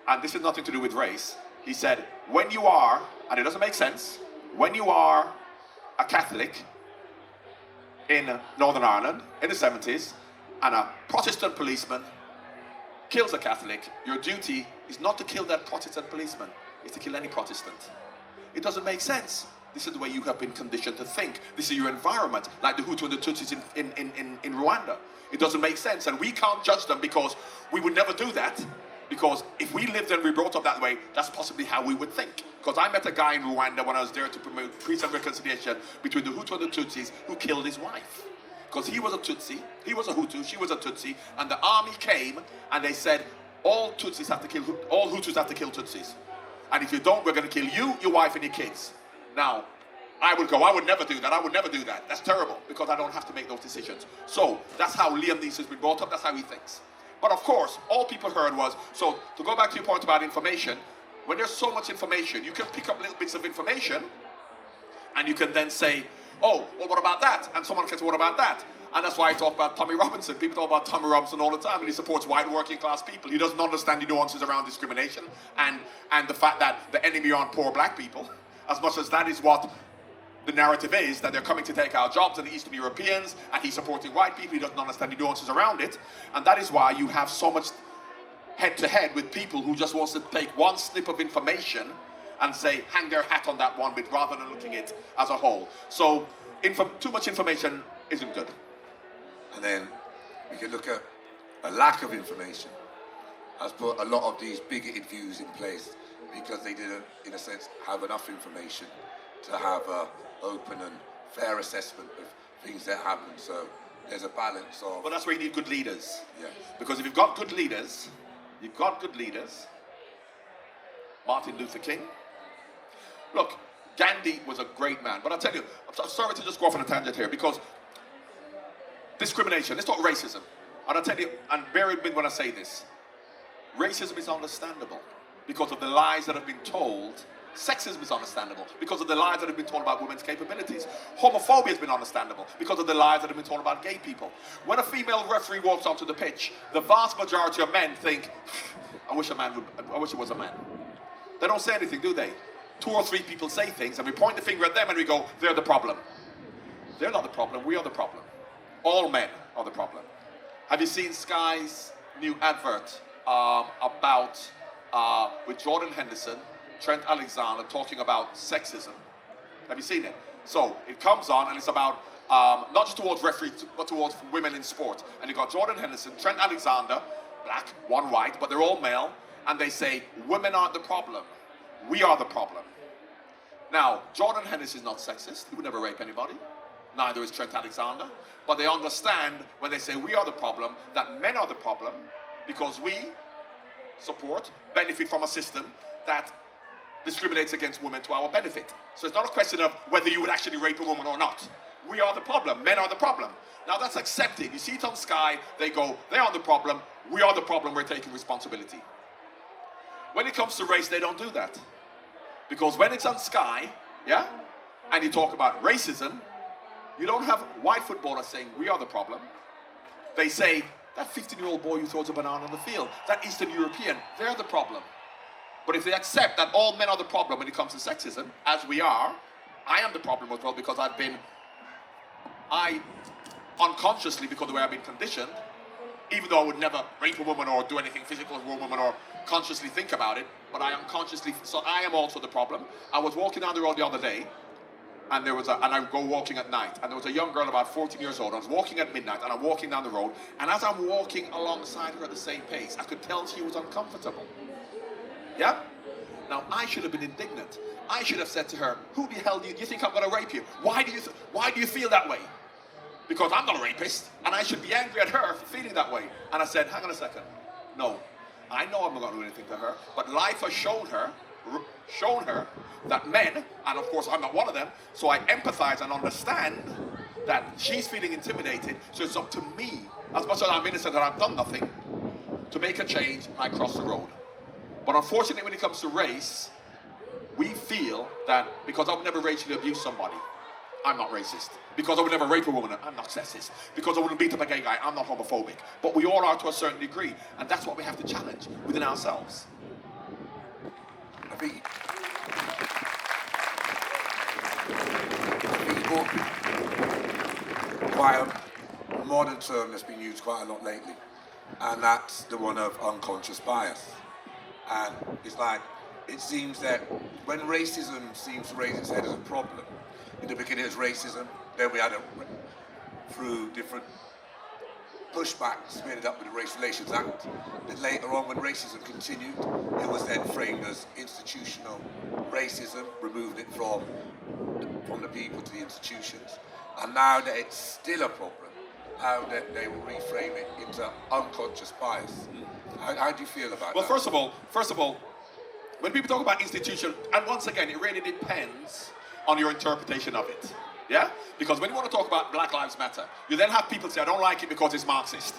and this has nothing to do with race, he said, when you are, and it doesn't make sense, when you are a Catholic in Northern Ireland in the 70s, and a Protestant policeman kills a Catholic, your duty is not to kill that Protestant policeman, it's to kill any Protestant. It doesn't make sense. This is the way you have been conditioned to think. This is your environment, like the Hutu and the Tutsis in Rwanda. It doesn't make sense, and we can't judge them because we would never do that. Because if we lived and we brought up that way, that's possibly how we would think. Because I met a guy in Rwanda when I was there to promote peace and reconciliation between the Hutu and the Tutsis who killed his wife. Because he was a Tutsi, he was a Hutu, she was a Tutsi, and the army came and they said, all Tutsis have to kill, all Hutus have to kill Tutsis. And if you don't, we're going to kill you, your wife, and your kids. Now, I would go, I would never do that, I would never do that. That's terrible, because I don't have to make those decisions. So, that's how Liam Neeson has been brought up, that's how he thinks. But of course, all people heard was, so to go back to your point about information, when there's so much information, you can pick up little bits of information, and you can then say, oh, well, what about that? And someone can say, what about that? And that's why I talk about Tommy Robinson. People talk about Tommy Robinson all the time, and he supports white working class people. He doesn't understand the nuances around discrimination and the fact that the enemy aren't poor black people, as much as that is what the narrative is, that they're coming to take our jobs and the Eastern Europeans, and he's supporting white people. He doesn't understand the nuances around it. And that is why you have so much head-to-head with people who just wants to take one snip of information and say, hang their hat on that one bit rather than looking at it as a whole. So too much information isn't good. And then we can look at a lack of information has put a lot of these bigoted views in place because they didn't, in a sense, have enough information to have an open and fair assessment of things that happen. So there's a balance of... But that's where you need good leaders. Yeah. Because if you've got good leaders, Martin Luther King. Look, Gandhi was a great man, but I'll tell you, I'm sorry to just go off on a tangent here, because discrimination, let's talk racism. And I'll tell you, and bear with me when I say this, racism is understandable because of the lies that have been told. Sexism is understandable because of the lies that have been told about women's capabilities. Homophobia has been understandable because of the lies that have been told about gay people. When a female referee walks onto the pitch, the vast majority of men think, I wish it was a man. They don't say anything, do they? 2 or 3 people say things and we point the finger at them and we go, they're the problem. They're not the problem, we are the problem. All men are the problem. Have you seen Sky's new advert with Jordan Henderson, Trent Alexander talking about sexism? Have you seen it? So it comes on and it's about not just towards referees but towards women in sport. And you've got Jordan Henderson, Trent Alexander, black, one white, but they're all male, and they say women aren't the problem, we are the problem. Now, Jordan Henderson is not sexist, he would never rape anybody, neither is Trent Alexander, but they understand when they say we are the problem, that men are the problem, because we benefit from a system that discriminates against women to our benefit. So it's not a question of whether you would actually rape a woman or not. We are the problem, men are the problem. Now that's accepted. You see it on Sky, they go, they are the problem, we are the problem, we're taking responsibility. When it comes to race, they don't do that. Because when it's on Sky, yeah, and you talk about racism, you don't have white footballers saying, we are the problem. They say, that 15-year-old boy who throws a banana on the field, that Eastern European, they're the problem. But if they accept that all men are the problem when it comes to sexism, as we are, I am the problem as well, because I unconsciously, because of the way I've been conditioned, even though I would never rape a woman or do anything physical with a woman or consciously think about it, but I unconsciously, so I am also the problem. I was walking down the road the other day, and I would go walking at night, and there was a young girl about 14 years old. I was walking at midnight, and I'm walking down the road, and as I'm walking alongside her at the same pace, I could tell she was uncomfortable. Yeah? Now, I should have been indignant. I should have said to her, who the hell do you think I'm going to rape you? Why do you feel that way? Because I'm not a rapist, and I should be angry at her for feeling that way. And I said, hang on a second. No, I know I'm not going to do anything to her, but life has shown her shown her that men, and of course I'm not one of them, so I empathize and understand that she's feeling intimidated, so it's up to me, as much as I'm innocent and I've done nothing, to make a change. I cross the road. But unfortunately, when it comes to race, we feel that because I would never racially abuse somebody, I'm not racist. Because I would never rape a woman, I'm not sexist. Because I wouldn't beat up a gay guy, I'm not homophobic. But we all are to a certain degree, and that's what we have to challenge within ourselves. I think quite a modern term that's been used quite a lot lately, and that's the one of unconscious bias. And it's like, it seems that when racism seems to raise its head as a problem, in the beginning it was racism, then we had through different pushbacks speeded up with the Race Relations Act. Then later on, when racism continued, it was then framed as institutional racism, removing it from the people to the institutions. And now that it's still a problem, how that they will reframe it into unconscious bias. How do you feel about that? Well, first of all, when people talk about institution, and once again, it really depends on your interpretation of it. Yeah? Because when you want to talk about Black Lives Matter, you then have people say, I don't like it because it's Marxist.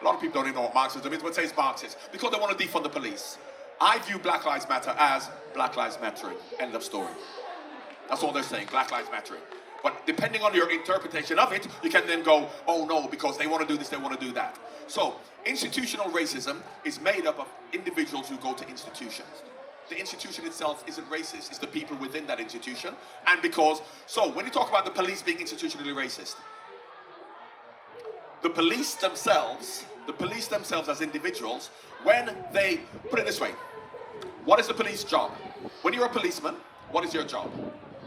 A lot of people don't even know what Marxism is, but say it's Marxist, because they want to defund the police. I view Black Lives Matter as Black Lives Mattering. End of story. That's all they're saying, Black Lives Mattering. But depending on your interpretation of it, you can then go, oh no, because they want to do this, they want to do that. So, institutional racism is made up of individuals who go to institutions. The institution itself isn't racist, it's the people within that institution. And because, so when you talk about the police being institutionally racist, the police themselves as individuals, when they, put it this way, what is the police job? When you're a policeman, what is your job?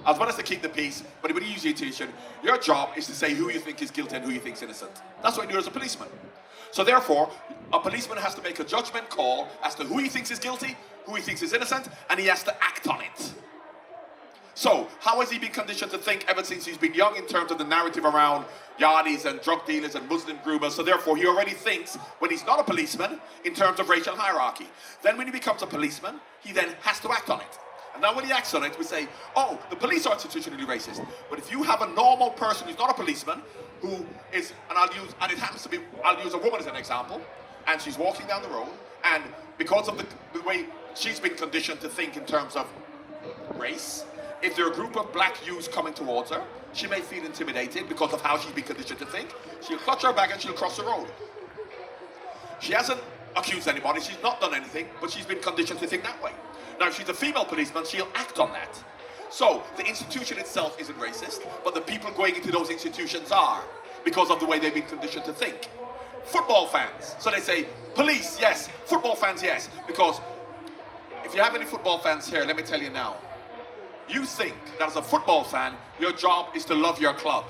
As well as to keep the peace, but when you use your institution, your job is to say who you think is guilty and who you think is innocent. That's what you do as a policeman. So therefore, a policeman has to make a judgment call as to who he thinks is guilty, who he thinks is innocent, and he has to act on it. So, how has he been conditioned to think ever since he's been young in terms of the narrative around yardis and drug dealers and Muslim groomers? So therefore, he already thinks, when he's not a policeman, in terms of racial hierarchy. Then when he becomes a policeman, he then has to act on it. And now when he acts on it, we say, oh, the police are institutionally racist. But if you have a normal person who's not a policeman, who is, and it happens to be, I'll use a woman as an example, and she's walking down the road, and because of the way she's been conditioned to think in terms of race, if there are a group of black youths coming towards her, she may feel intimidated because of how she's been conditioned to think. She'll clutch her bag and she'll cross the road. She hasn't accused anybody, she's not done anything, but she's been conditioned to think that way. Now, if she's a female policeman, she'll act on that. So, the institution itself isn't racist, but the people going into those institutions are, because of the way they've been conditioned to think. Football fans, so they say, police, yes, football fans, yes, because if you have any football fans here, let me tell you now, you think that as a football fan, your job is to love your club.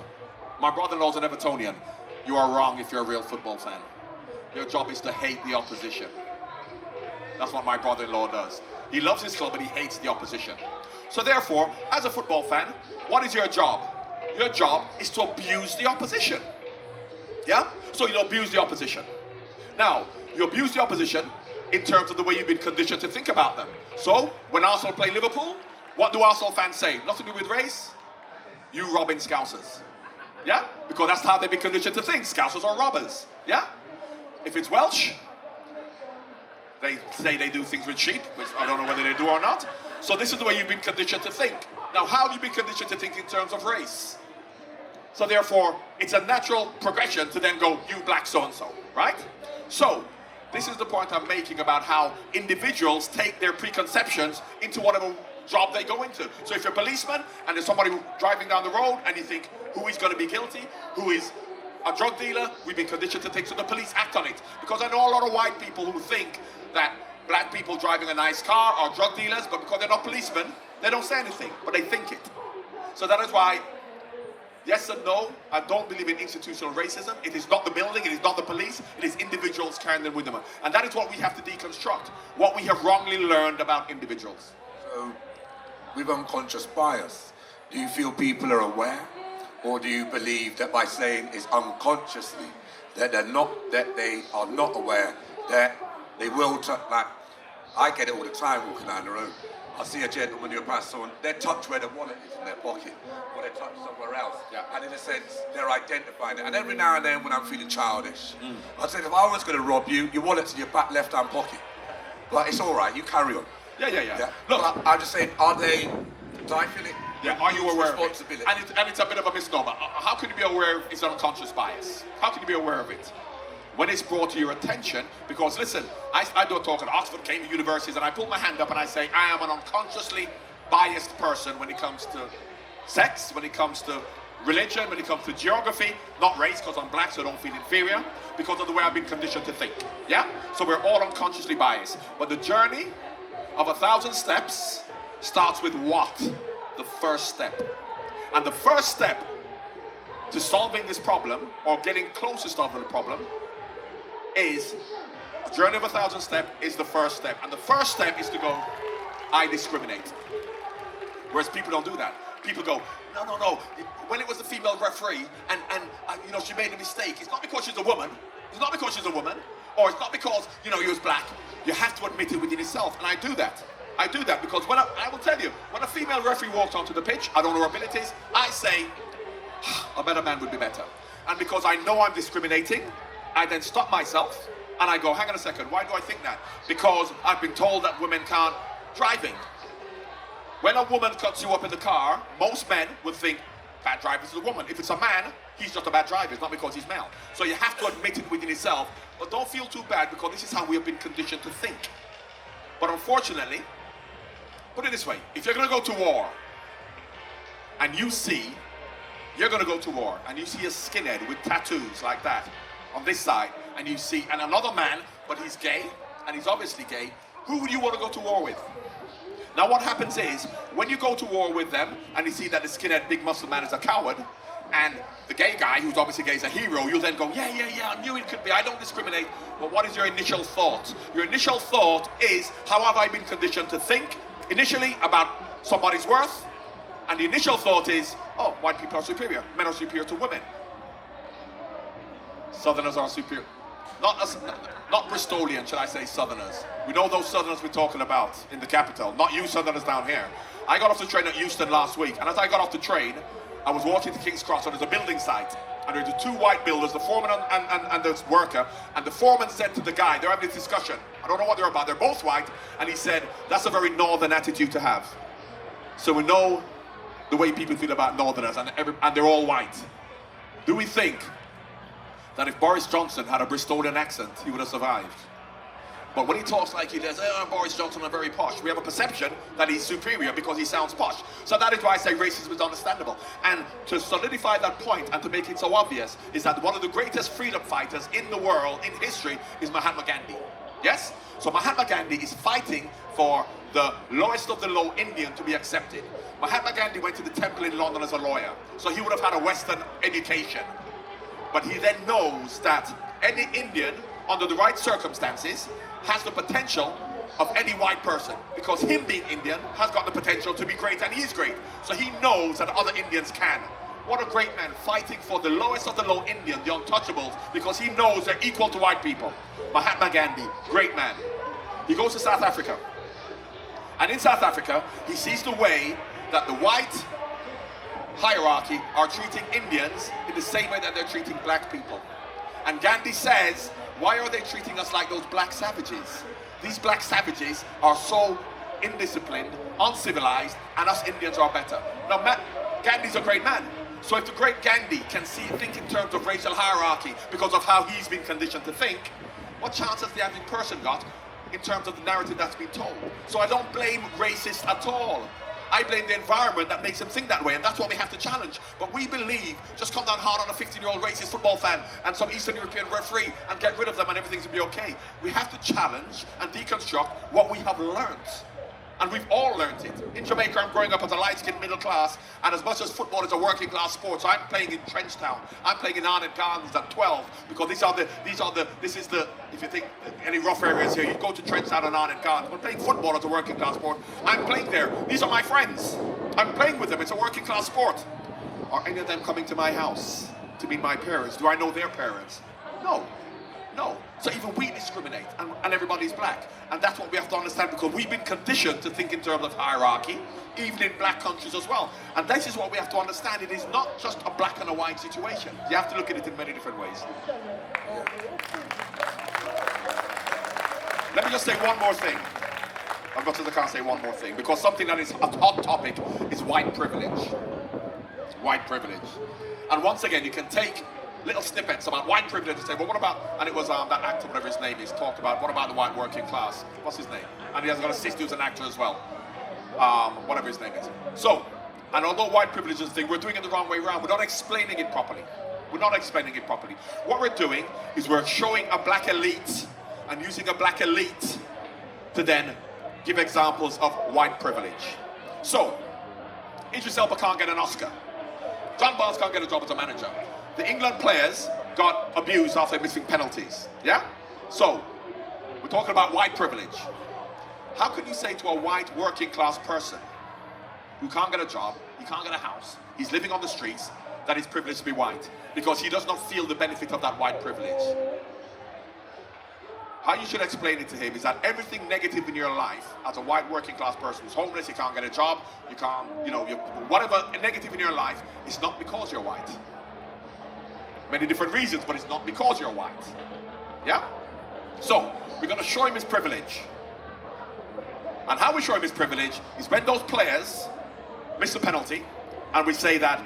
My brother-in-law's an Evertonian. You are wrong if you're a real football fan. Your job is to hate the opposition. That's what my brother-in-law does. He loves his club, but he hates the opposition. So therefore, as a football fan, what is your job? Your job is to abuse the opposition. Yeah? So you abuse the opposition. Now, you abuse the opposition in terms of the way you've been conditioned to think about them. So, when Arsenal play Liverpool, what do Arsenal fans say? Nothing to do with race? You robbing Scousers. Yeah? Because that's how they've been conditioned to think. Scousers are robbers. Yeah? If it's Welsh, they say they do things with sheep, which I don't know whether they do or not. So this is the way you've been conditioned to think. Now, how have you been conditioned to think in terms of race? So therefore, it's a natural progression to then go, you black so-and-so, right? So, this is the point I'm making about how individuals take their preconceptions into whatever job they go into. So if you're a policeman and there's somebody driving down the road and you think, who is going to be guilty? Who is a drug dealer? We've been conditioned to think, so the police act on it. Because I know a lot of white people who think that black people driving a nice car are drug dealers, but because they're not policemen, they don't say anything, but they think it. So that is why, yes and no, I don't believe in institutional racism. It is not the building, it is not the police, it is individuals carrying them with them. And that is what we have to deconstruct, what we have wrongly learned about individuals. So, with unconscious bias, do you feel people are aware? Or do you believe that by saying it's unconsciously, that they are not aware, that they will, I get it all the time walking down the road. I see a gentleman who pass someone, they touch where the wallet is in their pocket, or they touch somewhere else. Yeah. And in a sense, they're identifying it. And every now and then when I'm feeling childish, I said, if I was going to rob you, your wallet's in your back left-hand pocket. But it's all right, you carry on. Yeah. Look, I'm just saying, are they, do I feel it? Yeah, are you aware of it? Responsibility. And it's a bit of a misnomer. How can you be aware of it's an unconscious bias? How can you be aware of it? When it's brought to your attention, because listen, I do a talk at Oxford, Cambridge universities, and I pull my hand up and I say, I am an unconsciously biased person when it comes to sex, when it comes to religion, when it comes to geography, not race, because I'm black, so I don't feel inferior, because of the way I've been conditioned to think. Yeah? So we're all unconsciously biased. But the journey of 1,000 steps starts with what? The first step. And the first step to solving this problem, or getting close to solving the problem, is a journey of 1,000 steps is the first step. And the first step is to go, I discriminate. Whereas people don't do that. People go, no. When it was the female referee and you know, she made a mistake, it's not because she's a woman. It's not because she's a woman. Or it's not because, you know, he was black. You have to admit it within yourself. And I do that. I do that because when I will tell you, when a female referee walks onto the pitch, I don't know her abilities, I say, a better man would be better. And because I know I'm discriminating, I then stop myself and I go, hang on a second, why do I think that? Because I've been told that women can't driving. When a woman cuts you up in the car, most men would think bad driver is a woman. If it's a man, he's just a bad driver. It's not because he's male. So you have to admit it within yourself, but don't feel too bad because this is how we have been conditioned to think. But unfortunately, put it this way, if you're going to go to war and you see, you're going to go to war and you see a skinhead with tattoos like that on this side, and you see, and another man, but he's gay, and he's obviously gay, who would you want to go to war with? Now what happens is, when you go to war with them, and you see that the skinhead big muscle man is a coward, and the gay guy, who's obviously gay, is a hero, you'll then go, yeah, I knew it could be, I don't discriminate. But what is your initial thought? Your initial thought is, how have I been conditioned to think, initially, about somebody's worth? And the initial thought is, oh, white people are superior, men are superior to women. Southerners are superior. Not Bristolian, should I say, Southerners. We know those Southerners we're talking about in the capital, not you Southerners down here. I got off the train at Euston last week, and as I got off the train, I was walking to King's Cross, so there's a building site, and there's the two white builders, the foreman and the worker, and the foreman said to the guy, they're having this discussion, I don't know what they're about, they're both white, and he said, that's a very northern attitude to have. So we know the way people feel about northerners, and they're all white. Do we think that if Boris Johnson had a Bristolian accent, he would have survived? But when he talks like he does, Boris Johnson are very posh, we have a perception that he's superior because he sounds posh. So that is why I say racism is understandable. And to solidify that point and to make it so obvious is that one of the greatest freedom fighters in the world, in history, is Mahatma Gandhi. Yes? So Mahatma Gandhi is fighting for the lowest of the low Indian to be accepted. Mahatma Gandhi went to the temple in London as a lawyer, so he would have had a Western education. But he then knows that any Indian, under the right circumstances, has the potential of any white person. Because him being Indian has got the potential to be great, and he is great. So he knows that other Indians can. What a great man, fighting for the lowest of the low Indian, the untouchables, because he knows they're equal to white people. Mahatma Gandhi, great man. He goes to South Africa. And in South Africa, he sees the way that the white hierarchy are treating Indians in the same way that they're treating black people. And Gandhi says, why are they treating us like those black savages? These black savages are so indisciplined, uncivilized, and us Indians are better. Now, Gandhi's a great man. So if the great Gandhi can think in terms of racial hierarchy because of how he's been conditioned to think, what chance has the average person got in terms of the narrative that's been told? So I don't blame racists at all. I blame the environment that makes them think that way, and that's what we have to challenge. But we believe, just come down hard on a 15-year-old racist football fan and some Eastern European referee and get rid of them and everything's going to be okay. We have to challenge and deconstruct what we have learned. And we've all learned it. In Jamaica, I'm growing up as a light-skinned middle class, and as much as football is a working class sport, so I'm playing in Trenchtown. I'm playing in Arnhem Gardens at 12, because this is the, if you think any rough areas here, you go to Trenchtown and Arnhem Gardens. We're playing football as a working class sport. I'm playing there. These are my friends. I'm playing with them. It's a working class sport. Are any of them coming to my house to meet my parents? Do I know their parents? No. No. So even we discriminate, and everybody's black. And that's what we have to understand, because we've been conditioned to think in terms of hierarchy, even in black countries as well. And this is what we have to understand. It is not just a black and a white situation. You have to look at it in many different ways. Let me just say one more thing. As much as I can't say one more thing, because something that is a hot topic is white privilege. White privilege. And once again, you can take little snippets about white privilege and say, well, what about, and it was that actor, whatever his name is, talked about, what about the white working class? What's his name? And he has got a sister who's an actor as well. Whatever his name is. So, and although white privilege is a thing, we're doing it the wrong way around. We're not explaining it properly. We're not explaining it properly. What we're doing is we're showing a black elite and using a black elite to then give examples of white privilege. So, Idris Elba can't get an Oscar. John Barnes can't get a job as a manager. The England players got abused after missing penalties. Yeah? So, we're talking about white privilege. How can you say to a white working class person who can't get a job, he can't get a house, he's living on the streets, that he's privileged to be white? Because he does not feel the benefit of that white privilege. How you should explain it to him is that everything negative in your life, as a white working class person who's homeless, you can't get a job, you can't, whatever negative in your life, is not because you're white. Many different reasons, but it's not because you're white. Yeah? So, we're going to show him his privilege. And how we show him his privilege is when those players miss a penalty, and we say that,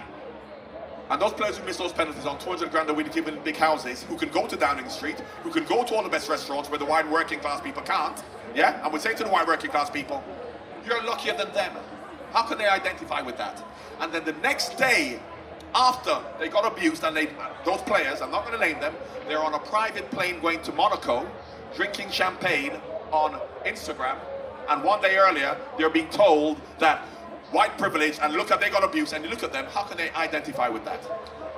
and those players who miss those penalties on 200 grand a week, given big houses, who can go to Downing Street, who can go to all the best restaurants where the white working class people can't, yeah? And we say to the white working class people, you're luckier than them. How can they identify with that? And then the next day, after they got abused, and those players, I'm not going to name them, they're on a private plane going to Monaco, drinking champagne on Instagram, and one day earlier, they're being told that white privilege, and look at they got abused, and you look at them, how can they identify with that?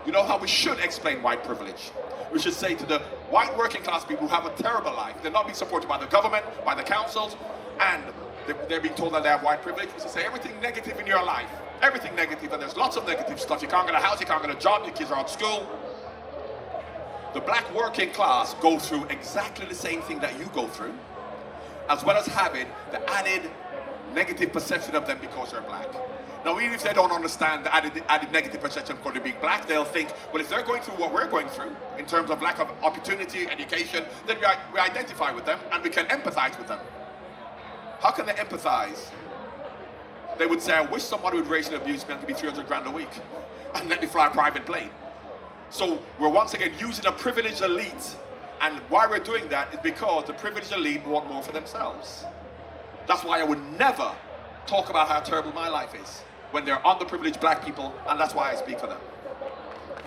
You know how we should explain white privilege? We should say to the white working class people who have a terrible life, they're not being supported by the government, by the councils, and they're being told that they have white privilege. We should say everything negative in your life, everything negative, and there's lots of negative stuff. You can't get a house, you can't get a job, your kids are out of school. The black working class go through exactly the same thing that you go through, as well as having the added negative perception of them because they're black. Now, even if they don't understand the added negative perception because they're being black, they'll think, well, if they're going through what we're going through, in terms of lack of opportunity, education, then we identify with them and we can empathize with them. How can they empathize? They would say, I wish somebody would racially abuse me and give me 300 grand a week and let me fly a private plane. So we're once again using a privileged elite, and why we're doing that is because the privileged elite want more for themselves. That's why I would never talk about how terrible my life is when they're underprivileged black people, and that's why I speak for them.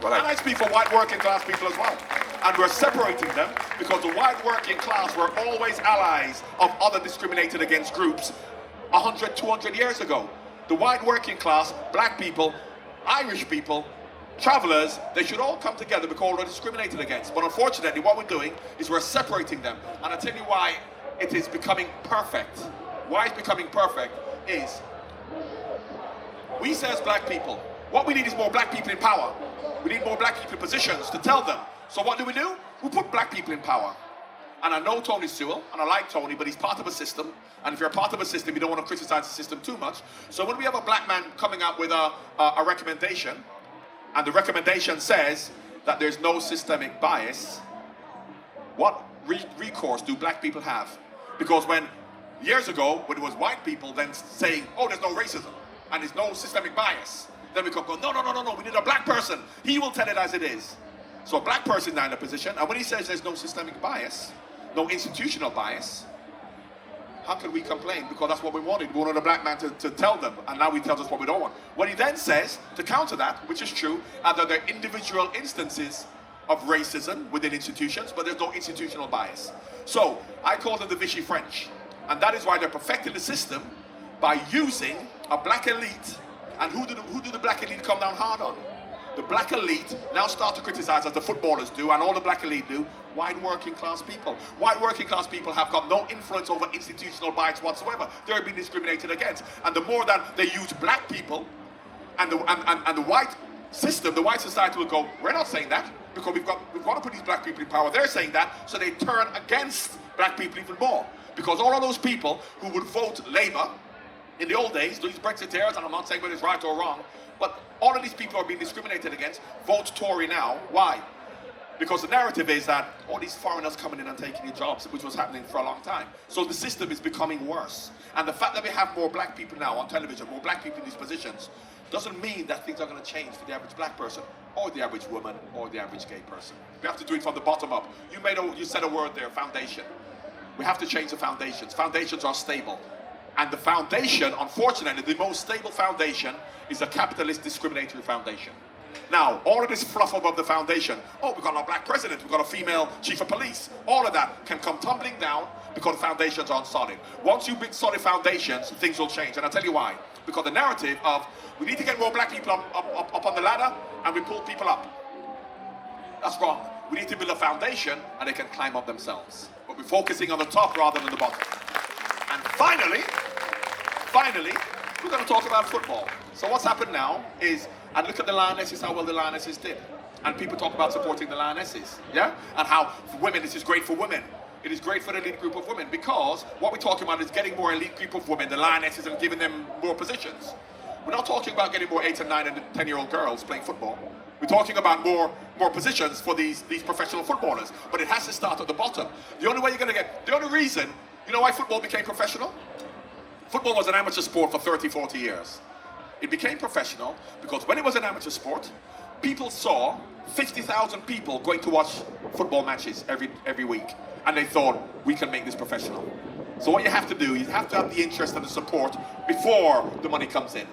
Well, and I speak for white working class people as well. And we're separating them because the white working class were always allies of other discriminated against groups 100, 200 years ago. The white working class, black people, Irish people, travelers, they should all come together because we're discriminated against. But unfortunately, what we're doing is we're separating them. And I'll tell you why it is becoming perfect. Why it's becoming perfect is, we say as black people, what we need is more black people in power. We need more black people in positions to tell them. So what do? We put black people in power. And I know Tony Sewell, and I like Tony, but he's part of a system. And if you're part of a system, you don't want to criticize the system too much. So when we have a black man coming out with a recommendation, and the recommendation says that there's no systemic bias, what recourse do black people have? Because when, years ago, when it was white people then saying, oh, there's no racism, and there's no systemic bias, then we could go, no, we need a black person. He will tell it as it is. So a black person now in a position, and when he says there's no systemic bias, no institutional bias, how can we complain? Because that's what we wanted. We wanted a black man to tell them, and now he tells us what we don't want. What he then says, to counter that, which is true, are that there are individual instances of racism within institutions, but there's no institutional bias. So, I call them the Vichy French. And that is why they're perfecting the system by using a black elite. And who do the black elite come down hard on? The black elite now start to criticize, as the footballers do, and all the black elite do, white working class people. White working class people have got no influence over institutional bias whatsoever. They're being discriminated against. And the more that they use black people, and the white system, the white society will go, we're not saying that, because we've got to put these black people in power. They're saying that, so they turn against black people even more. Because all of those people who would vote Labour in the old days, these Brexiteers, and I'm not saying whether it's right or wrong, but all of these people are being discriminated against, vote Tory now. Why? Because the narrative is that all these foreigners coming in and taking your jobs, which was happening for a long time. So the system is becoming worse. And the fact that we have more black people now on television, more black people in these positions, doesn't mean that things are going to change for the average black person, or the average woman, or the average gay person. We have to do it from the bottom up. You said a word there, foundation. We have to change the foundations. Foundations are stable. And the foundation, unfortunately, the most stable foundation is a capitalist discriminatory foundation. Now, all of this fluff above the foundation, oh, we've got a black president, we've got a female chief of police, all of that can come tumbling down because the foundations aren't solid. Once you build solid foundations, things will change. And I'll tell you why. Because the narrative of, we need to get more black people up on the ladder, and we pull people up. That's wrong. We need to build a foundation, and they can climb up themselves. But we're focusing on the top rather than the bottom. And finally, we're going to talk about football. So what's happened now is, and look at the Lionesses, how well the Lionesses did. And people talk about supporting the Lionesses, yeah? And how for women, this is great for women. It is great for the elite group of women, because what we're talking about is getting more elite group of women, the Lionesses, and giving them more positions. We're not talking about getting more 8 and 9 and 10-year-old girls playing football. We're talking about more positions for these professional footballers. But it has to start at the bottom. The only way you're going to get, the only reason, you know why football became professional? Football was an amateur sport for 30, 40 years. It became professional because when it was an amateur sport, people saw 50,000 people going to watch football matches every week. And they thought, we can make this professional. So what you have to do, you have to have the interest and the support before the money comes in.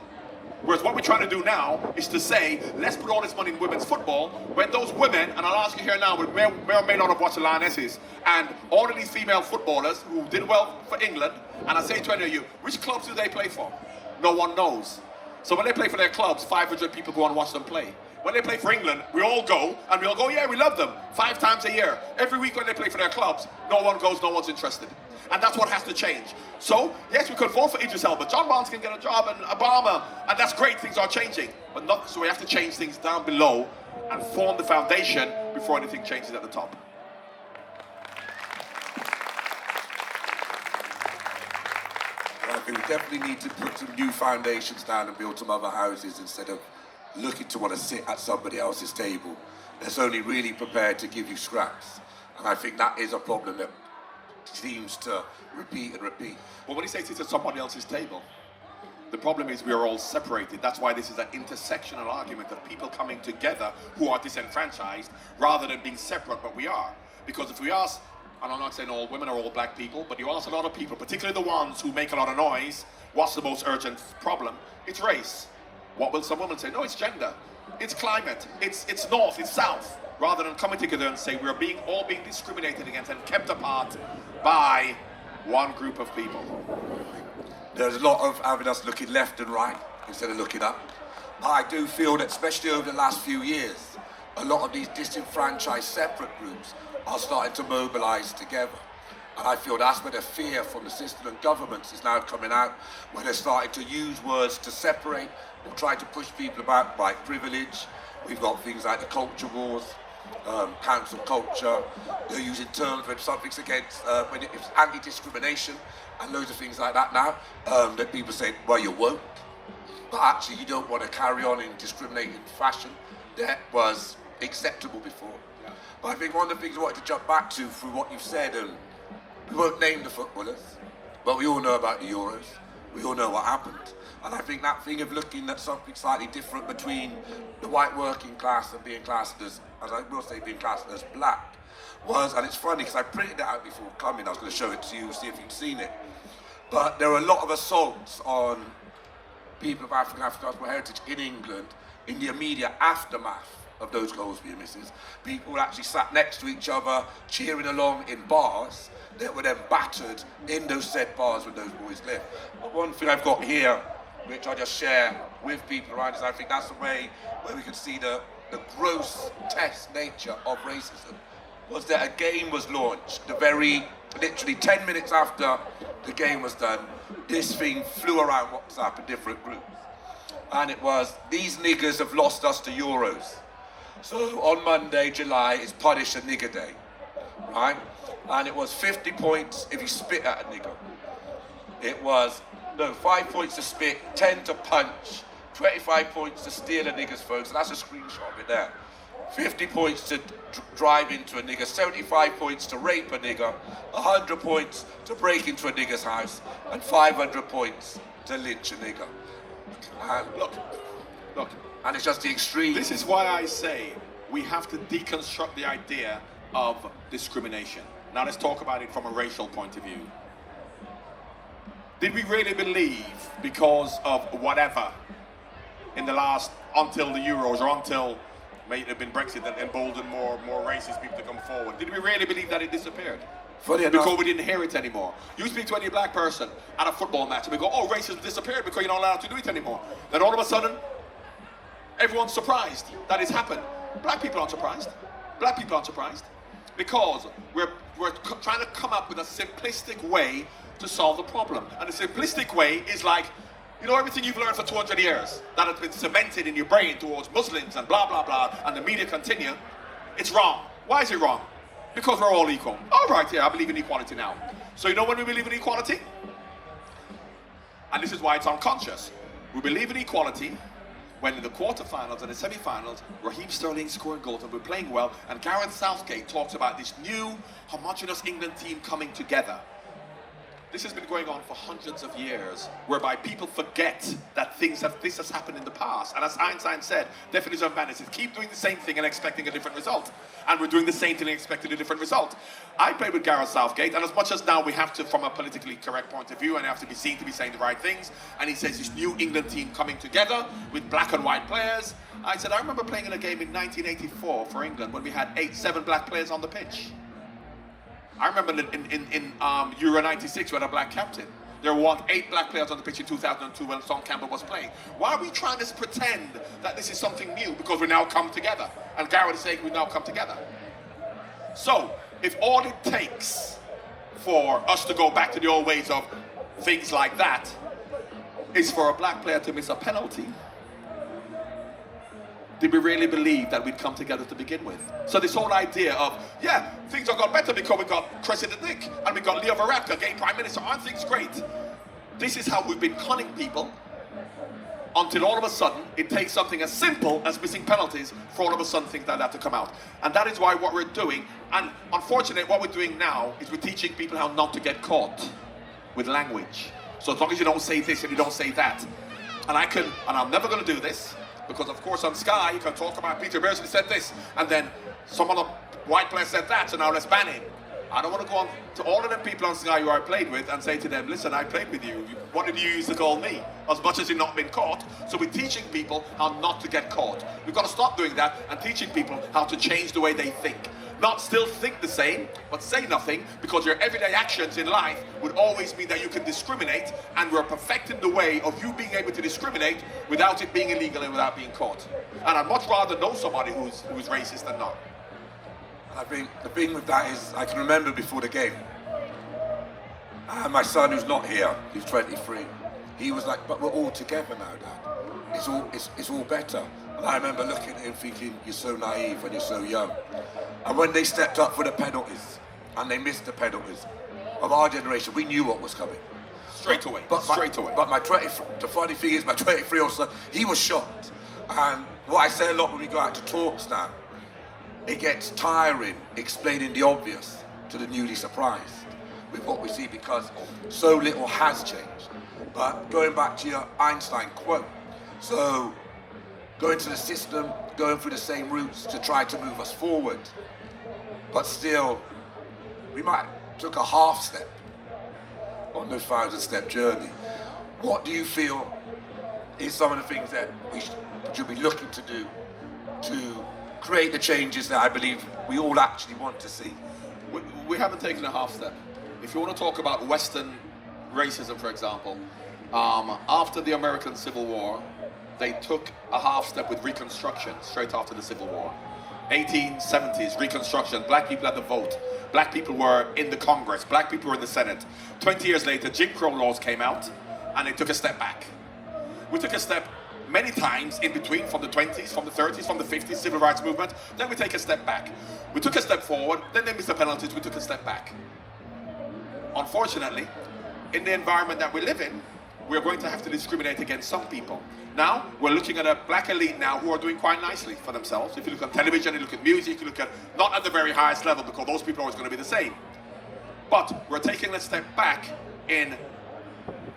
Whereas what we're trying to do now is to say, let's put all this money in women's football, when those women, and I'll ask you here now, we may or may not have watched the Lionesses, and all of these female footballers who did well for England, and I say to any of you, which clubs do they play for? No one knows. So when they play for their clubs, 500 people go and watch them play. When they play for England, we all go, and we all go, yeah, we love them, 5 times a year. Every week when they play for their clubs, no one goes, no one's interested. And that's what has to change. So, yes, we could vote for Idris Elba. John Barnes can get a job, and Obama, and that's great, things are changing. But not, so we have to change things down below and form the foundation before anything changes at the top. I think we definitely need to put some new foundations down and build some other houses instead of looking to want to sit at somebody else's table that's only really prepared to give you scraps. And I think that is a problem that seems to repeat and repeat. Well, when you say sit at somebody else's table, the problem is we are all separated. That's why this is an intersectional argument of people coming together who are disenfranchised rather than being separate, but we are. Because if we ask, and I'm not saying all women are all black people, but you ask a lot of people, particularly the ones who make a lot of noise, what's the most urgent problem? It's race. What will some women say? No, it's gender. It's climate. It's north, it's south. Rather than coming together and say we're all being discriminated against and kept apart by one group of people. There's a lot of having us looking left and right instead of looking up. I do feel that, especially over the last few years, a lot of these disenfranchised separate groups are starting to mobilise together. And I feel that's where the fear from the system and governments is now coming out, where they're starting to use words to separate or try to push people about by privilege. We've got things like the culture wars, council culture. They're using terms when something's against, when it's anti-discrimination and loads of things like that now, that people say, well, you're woke, but actually you don't want to carry on in discriminating fashion that was acceptable before. Yeah. But I think one of the things I wanted to jump back to through what you've said, and we won't name the footballers, but we all know about the Euros. We all know what happened. And I think that thing of looking at something slightly different between the white working class and being classed as I will say, being classed as black, was, and it's funny because I printed it out before coming, I was going to show it to you, see if you'd seen it. But there are a lot of assaults on people of African heritage in England in the immediate aftermath of those goals being misses. People actually sat next to each other, cheering along in bars that were then battered in those said bars when those boys lived. But one thing I've got here, which I just share with people around, is I think that's the way where we can see the gross test nature of racism, was that a game was launched. Literally 10 minutes after the game was done, this thing flew around WhatsApp in different groups. and it was, these niggers have lost us to Euros. So on Monday, July, is Punish a Nigger Day, right? And it was 50 points if you spit at a nigger. It was, 5 points to spit, 10 to punch, 25 points to steal a nigger's phone, so that's a screenshot of it there. 50 points to drive into a nigger, 75 points to rape a nigger, 100 points to break into a nigger's house, and 500 points to lynch a nigger. And Look, and it's just the extreme. this is why I say we have to deconstruct the idea of discrimination. Now let's talk about it from a racial point of view. Did we really believe, because of whatever, in the last, until the Euros or until may it have been Brexit that emboldened more racist people to come forward, did we really believe that it disappeared? Funny enough, Because we didn't hear it anymore. You speak to any black person at a football match and we go, oh, racism disappeared because you're not allowed to do it anymore. Then all of a sudden, everyone's surprised that it's happened. Black people aren't surprised. Black people aren't surprised. Because we're trying to come up with a simplistic way to solve the problem. And the simplistic way is like, you know, everything you've learned for 200 years that has been cemented in your brain towards Muslims and blah, blah, blah, and the media continue, it's wrong. Why is it wrong? Because we're all equal. All right, yeah, I believe in equality now. So you know when we believe in equality? And this is why it's unconscious. We believe in equality when in the quarterfinals and the semi-finals, Raheem Sterling scoring goals and we're playing well, and Gareth Southgate talks about this new homogenous England team coming together. This has been going on for hundreds of years, whereby people forget that this has happened in the past. And as Einstein said, definition of madness is keep doing the same thing and expecting a different result. And we're doing the same thing and expecting a different result. I played with Gareth Southgate, and as much as now we have to, from a politically correct point of view, and have to be seen to be saying the right things, and he says this new England team coming together with black and white players. I said, I remember playing in a game in 1984 for England when we had 7 black players on the pitch. I remember in Euro 96 we had a black captain. There were 8 black players on the pitch in 2002 when Son Campbell was playing. Why are we trying to pretend that this is something new because we now come together? And Gareth is saying we now come together. So, if all it takes for us to go back to the old ways of things like that is for a black player to miss a penalty, did we really believe that we'd come together to begin with? So this whole idea of, yeah, things have got better because we got Cressida Dick and we got Leo Varadkar, gay prime minister, aren't things great? This is how we've been conning people until all of a sudden it takes something as simple as missing penalties for all of a sudden things like that to come out. And that is why what we're doing, and unfortunately what we're doing now is we're teaching people how not to get caught with language. So as long as you don't say this and you don't say that. And I'm never going to do this, because of course on Sky you can talk about Peter Beardsley said this and then some other white player said that, so now let's ban him. I don't want to go on to all of them people on Sky who I played with and say to them, listen, I played with you. What did you use to call me? As much as you've not been caught. So we're teaching people how not to get caught. We've got to stop doing that and teaching people how to change the way they think. Not still think the same, but say nothing, because your everyday actions in life would always mean that you can discriminate, and we're perfecting the way of you being able to discriminate without it being illegal and without being caught. And I'd much rather know somebody who's racist than not. I think the thing with that is, I can remember before the game, my son who's not here, he's 23, he was like, but we're all together now, Dad. It's all better. And I remember looking at him thinking, you're so naive when you're so young. And when they stepped up for the penalties, and they missed the penalties, of our generation, we knew what was coming. Straight away. But the funny thing is, my 23-year-old son, he was shocked. And what I say a lot when we go out to talks now, it gets tiring explaining the obvious to the newly surprised with what we see, because so little has changed. But going back to your Einstein quote, so going to the system, going through the same routes to try to move us forward, but still, we might took a half step on the 1,000-step journey. What do you feel is some of the things that we should be looking to do to create the changes that I believe we all actually want to see? We haven't taken a half step. If you want to talk about Western racism, for example, after the American Civil War, they took a half step with Reconstruction straight after the Civil War. 1870s, Reconstruction, black people had the vote. Black people were in the Congress, black people were in the Senate. 20 years later, Jim Crow laws came out, and they took a step back. We took a step many times in between, from the 20s, from the 30s, from the 50s, civil rights movement. Then we take a step back. We took a step forward, then they missed the penalties, we took a step back. Unfortunately, in the environment that we live in, we're going to have to discriminate against some people. Now, we're looking at a black elite now who are doing quite nicely for themselves. If you look at television, you look at music, you look at, not at the very highest level, because those people are always going to be the same. But we're taking a step back in,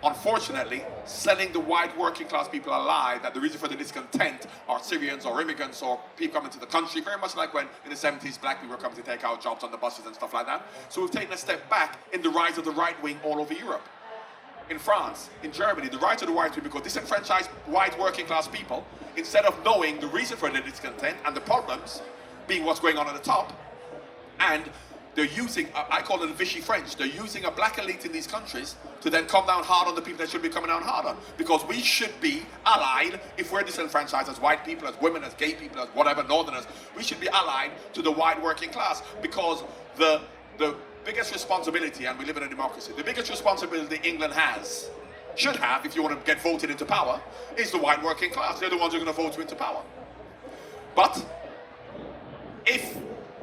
unfortunately, selling the white working class people a lie that the reason for the discontent are Syrians or immigrants or people coming to the country, very much like when in the 70s black people were coming to take out jobs on the buses and stuff like that. So we've taken a step back in the rise of the right wing all over Europe. In France, in Germany, the rise of the right wing, because disenfranchised white working class people, instead of knowing the reason for the discontent and the problems being what's going on at the top, and they're using, I call it the Vichy French, they're using a black elite in these countries to then come down hard on the people that should be coming down hard on. Because we should be allied, if we're disenfranchised as white people, as women, as gay people, as whatever, northerners, we should be allied to the white working class. Because the biggest responsibility, and we live in a democracy, the biggest responsibility England has, should have, if you want to get voted into power, is the white working class. They're the ones who are going to vote you into power. But if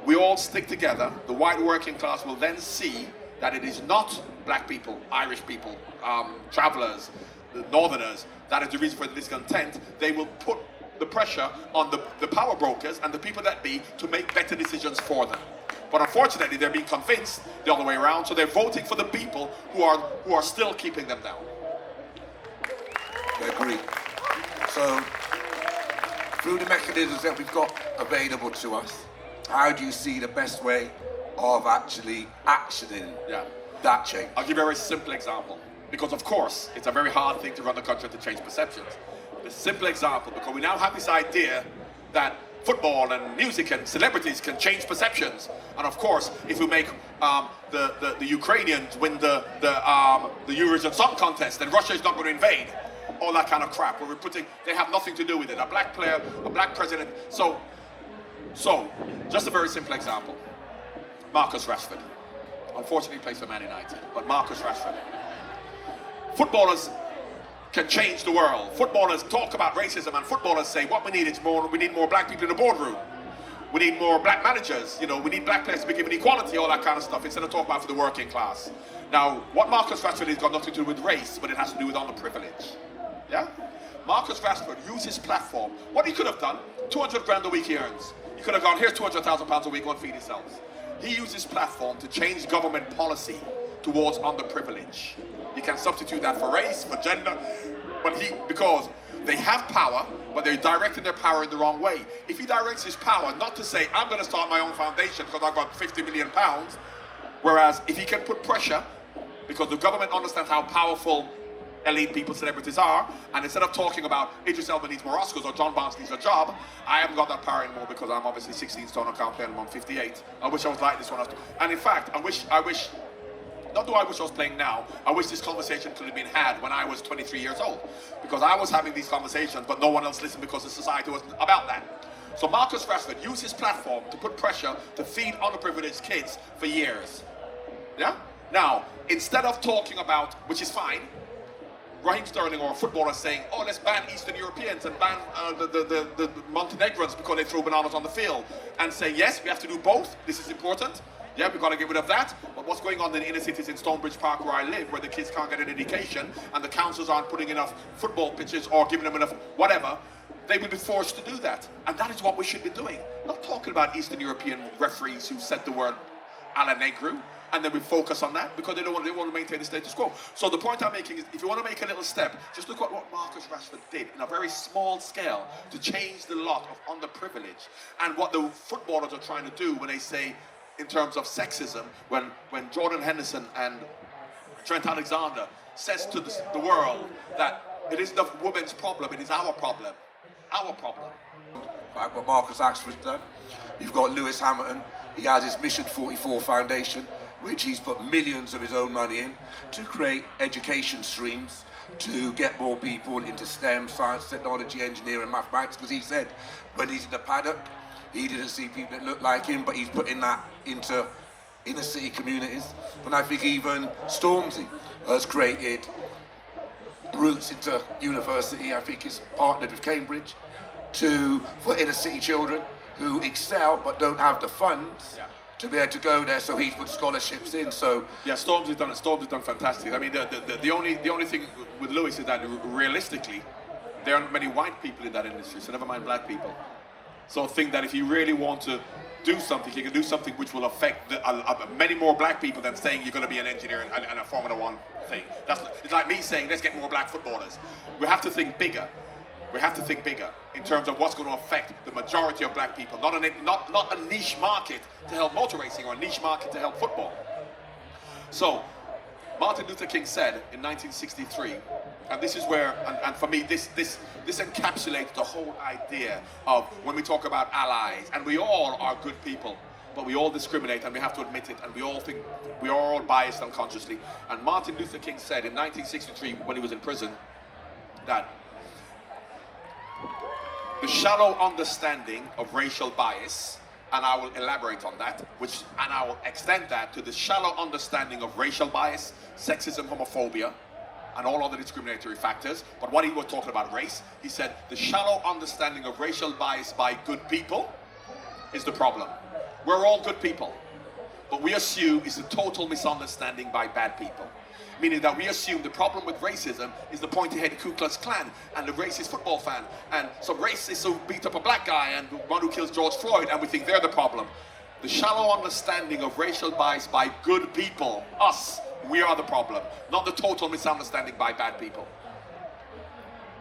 we all stick together, the white working class will then see that it is not black people, Irish people, travelers, the northerners, that is the reason for the discontent. They will put the pressure on the power brokers and the people that be to make better decisions for them. But unfortunately, they're being convinced the other way around, so they're voting for the people who are still keeping them down. I agree. So, through the mechanisms that we've got available to us, how do you see the best way of actually actioning that change? I'll give you a very simple example. Because of course, it's a very hard thing to run the country to change perceptions. The simple example, because we now have this idea that football and music and celebrities can change perceptions. And of course, if we make the Ukrainians win the Eurovision Song Contest, then Russia is not going to invade. All that kind of crap, where they have nothing to do with it. A black player, a black president. So, just a very simple example. Marcus Rashford. Unfortunately, he plays for Man United, but Marcus Rashford. Footballers can change the world. Footballers talk about racism, and footballers say what we need is we need more black people in the boardroom. We need more black managers. You know, we need black players to be given equality, all that kind of stuff, instead of talking about for the working class. Now, what Marcus Rashford has got nothing to do with race, but it has to do with underprivilege. Yeah? Marcus Rashford used his platform. What he could have done, 200 grand a week he earns. He could have gone, here's 200,000 pounds a week, go and feed yourselves. He used his platform to change government policy towards underprivilege. You can substitute that for race, for gender, but because they have power, but they're directing their power in the wrong way. If he directs his power not to say, I'm going to start my own foundation because I've got 50 million pounds, whereas if he can put pressure, because the government understands how powerful elite people, celebrities are, and instead of talking about Idris Elba needs more Oscars or John Barnes needs a job, I haven't got that power anymore because I'm obviously 16 stone, I can't play and I'm 58. I wish I was like this one. And in fact, I wish, not do I wish I was playing now, I wish this conversation could have been had when I was 23 years old. Because I was having these conversations, but no one else listened because the society wasn't about that. So Marcus Rashford used his platform to put pressure to feed underprivileged kids for years. Yeah? Now, instead of talking about, which is fine, Raheem Sterling or a footballer saying, oh, let's ban Eastern Europeans and ban the Montenegrins because they throw bananas on the field, and say, yes, we have to do both, this is important. Yeah, we've got to get rid of that. But what's going on in the inner cities in Stonebridge Park where I live, where the kids can't get an education and the councils aren't putting enough football pitches or giving them enough whatever, they will be forced to do that. And that is what we should be doing. Not talking about Eastern European referees who said the word a la negro, and then we focus on that because they want to maintain the status quo. So the point I'm making is, if you want to make a little step, just look at what Marcus Rashford did in a very small scale to change the lot of underprivileged, and what the footballers are trying to do when they say, in terms of sexism, when Jordan Henderson and Trent Alexander says to the world that it isn't the women's problem, it is our problem. Our problem. Like what Marcus Rashford's done. You've got Lewis Hamilton. He has his Mission 44 Foundation, which he's put millions of his own money in to create education streams to get more people into STEM, science, technology, engineering, mathematics, because he said when he's in the paddock, he didn't see people that looked like him, but he's putting that into inner city communities. And I think even Stormzy has created routes into university. I think he's partnered with Cambridge for inner city children who excel but don't have the funds to be able to go there. So he's put scholarships in. So yeah, Storms has done fantastic. I mean, the only thing with Lewis is that realistically, there aren't many white people in that industry. So never mind black people. So think that if you really want to do something, you can do something which will affect many more black people than saying you're going to be an engineer and a Formula One thing. It's like me saying, let's get more black footballers. We have to think bigger. We have to think bigger in terms of what's going to affect the majority of black people, not a niche market to help motor racing or a niche market to help football. So, Martin Luther King said in 1963, and this is where, and for me, this encapsulates the whole idea of when we talk about allies, and we all are good people, but we all discriminate, and we have to admit it, and we all think, we are all biased unconsciously. And Martin Luther King said in 1963, when he was in prison, that the shallow understanding of racial bias, and I will elaborate on that, and I will extend that to the shallow understanding of racial bias, sexism, homophobia, and all other discriminatory factors. But what he was talking about race, he said the shallow understanding of racial bias by good people is the problem. We're all good people, but we assume it's a total misunderstanding by bad people. Meaning that we assume the problem with racism is the pointy-headed Ku Klux Klan and the racist football fan and some racists who beat up a black guy and one who kills George Floyd, and we think they're the problem. The shallow understanding of racial bias by good people, us, we are the problem, not the total misunderstanding by bad people.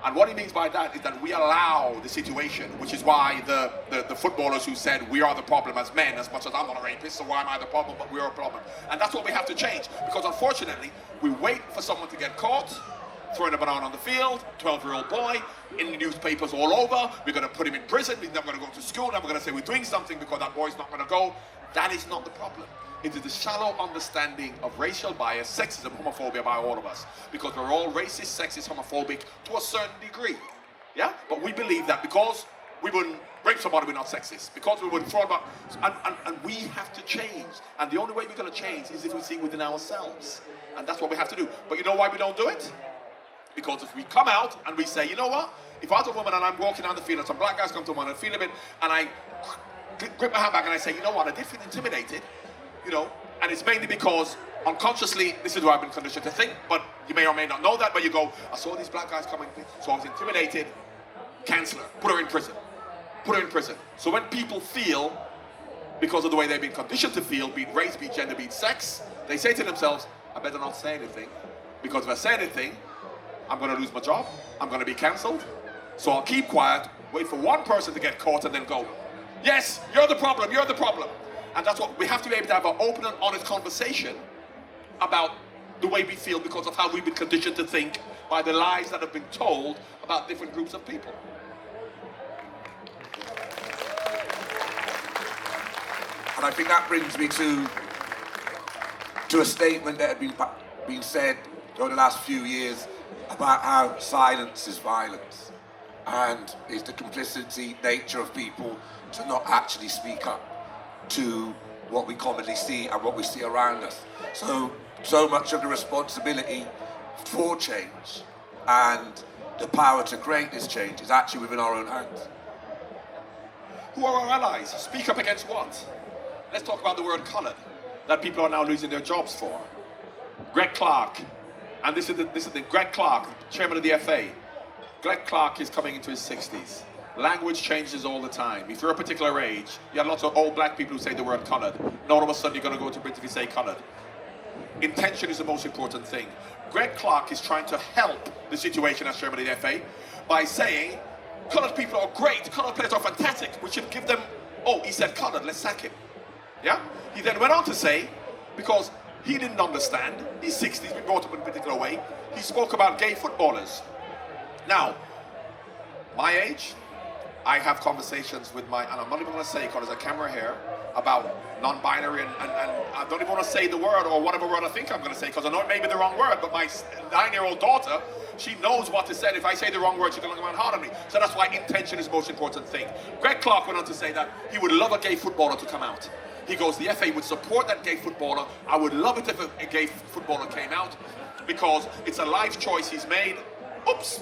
And what he means by that is that we allow the situation, which is why the footballers who said we are the problem as men, as much as I'm not a rapist, so why am I the problem, but we are a problem. And that's what we have to change, because unfortunately, we wait for someone to get caught, throwing a banana on the field, 12-year-old boy, in the newspapers all over, we're going to put him in prison, he's never going to go to school, now we're going to say we're doing something because that boy's not going to go. That is not the problem. It is the shallow understanding of racial bias, sexism, homophobia by all of us. Because we're all racist, sexist, homophobic to a certain degree. Yeah? But we believe that because we wouldn't rape somebody, we're not sexist. Because we wouldn't throw about... And we have to change. And the only way we're going to change is if we see within ourselves. And that's what we have to do. But you know why we don't do it? Because if we come out and we say, you know what? If I was a woman and I'm walking down the field and some black guys come to me and I feel a bit... And I grip my hand back and I say, you know what? I did feel intimidated. You know, and it's mainly because unconsciously, this is what I've been conditioned to think, but you may or may not know that, but you go, I saw these black guys coming, so I was intimidated, cancel her, put her in prison. Put her in prison. So when people feel, because of the way they've been conditioned to feel, be it race, be it gender, be it sex, they say to themselves, I better not say anything, because if I say anything, I'm going to lose my job, I'm going to be cancelled, so I'll keep quiet, wait for one person to get caught, and then go, yes, you're the problem, you're the problem. And that's what we have to be able to have an open and honest conversation about the way we feel because of how we've been conditioned to think by the lies that have been told about different groups of people. And I think that brings me to a statement that had been said over the last few years about how silence is violence and is the complicity nature of people to not actually speak up to what we commonly see and what we see around us. So much of the responsibility for change and the power to create this change is actually within our own hands. Who are our allies? Speak up against what? Let's talk about the word coloured that people are now losing their jobs for. Greg Clark, and this is the Greg Clark, chairman of the FA. Greg Clark is coming into his 60s. Language changes all the time. If you're a particular age, you have lots of old black people who say the word coloured. And all of a sudden you're going to go to Britain if you say coloured. Intention is the most important thing. Greg Clark is trying to help the situation as chairman of the FA by saying, coloured people are great, coloured players are fantastic, we should give them, oh, he said coloured, let's sack him. Yeah? He then went on to say, because he didn't understand, he's 60, he's been brought up in a particular way, he spoke about gay footballers. Now, my age, I have conversations with and I'm not even going to say, because there's a camera here, about non-binary, and I don't even want to say the word, or whatever word I think I'm going to say, because I know it may be the wrong word, but my 9-year-old daughter, she knows what to say. If I say the wrong word, she's going to come hard on me. So that's why intention is the most important thing. Greg Clark went on to say that he would love a gay footballer to come out. He goes, the FA would support that gay footballer. I would love it if a gay footballer came out, because it's a life choice he's made. oops,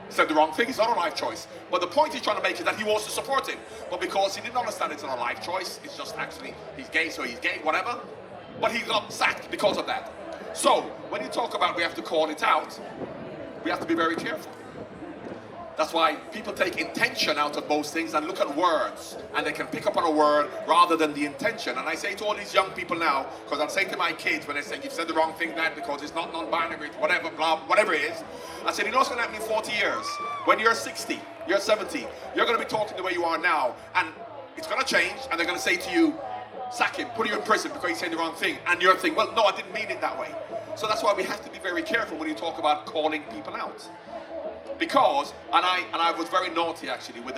said the wrong thing. It's not a life choice. But the point he's trying to make is that he wants to support him. But because he didn't understand it's not a life choice, it's just actually he's gay, so he's gay, whatever. But he got sacked because of that. So when you talk about we have to call it out, we have to be very careful. That's why people take intention out of most things and look at words, and they can pick up on a word rather than the intention. And I say to all these young people now, because I'm saying to my kids when they say you've said the wrong thing, Dad, because it's not non-binary, whatever, blah, whatever it is. I said, you know what's going to happen in 40 years? When you're 60, you're 70, you're going to be talking the way you are now, and it's going to change, and they're going to say to you, sack him, put you in prison because you said the wrong thing, and you're thinking, well, no, I didn't mean it that way. So that's why we have to be very careful when you talk about calling people out. Because, and I was very naughty actually with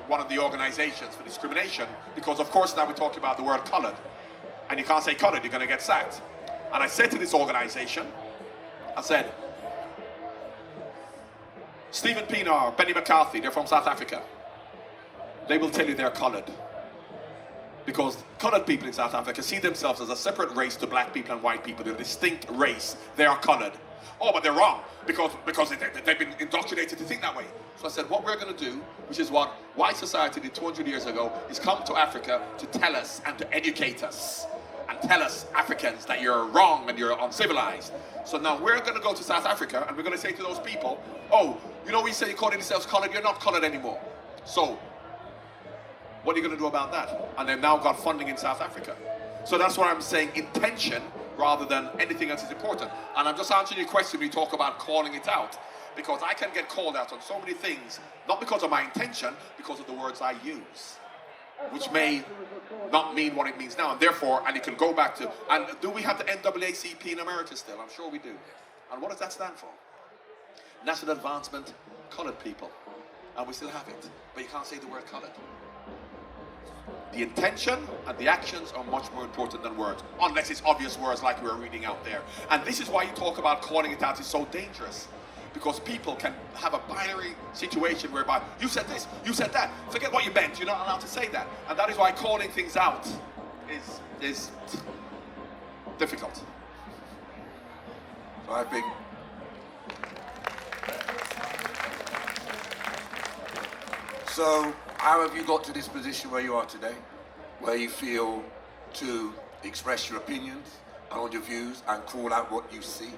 one of the organizations for discrimination, because of course now we're talking about the word colored, and you can't say colored, you're going to get sacked. And I said to this organization, I said, Stephen Pienaar, Benny McCarthy, they're from South Africa. They will tell you they're colored. Because colored people in South Africa see themselves as a separate race to black people and white people. They're a distinct race. They are colored. Oh, but they're wrong because they've been indoctrinated to think that way. So I said, what we're going to do, which is what white society did 200 years ago, is come to Africa to tell us and to educate us and tell us, Africans, that you're wrong and you're uncivilized. So now we're going to go to South Africa and we're going to say to those people, oh, you know, we say you're calling yourselves colored, you're not colored anymore. So what are you going to do about that? And they've now got funding in South Africa. So that's what I'm saying, intention rather than anything else is important. And I'm just answering your question when you talk about calling it out. Because I can get called out on so many things, not because of my intention, because of the words I use, which may not mean what it means now. And therefore, and you can go back to, and do we have the NAACP in America still? I'm sure we do. And what does that stand for? National Advancement Colored People. And we still have it. But you can't say the word colored. The intention and the actions are much more important than words, unless it's obvious words like we were reading out there. And this is why you talk about calling it out is so dangerous. Because people can have a binary situation whereby you said this, you said that, forget what you meant, you're not allowed to say that. And that is why calling things out is difficult. So I think so how have you got to this position where you are today, where you feel to express your opinions and on your views and call out what you see?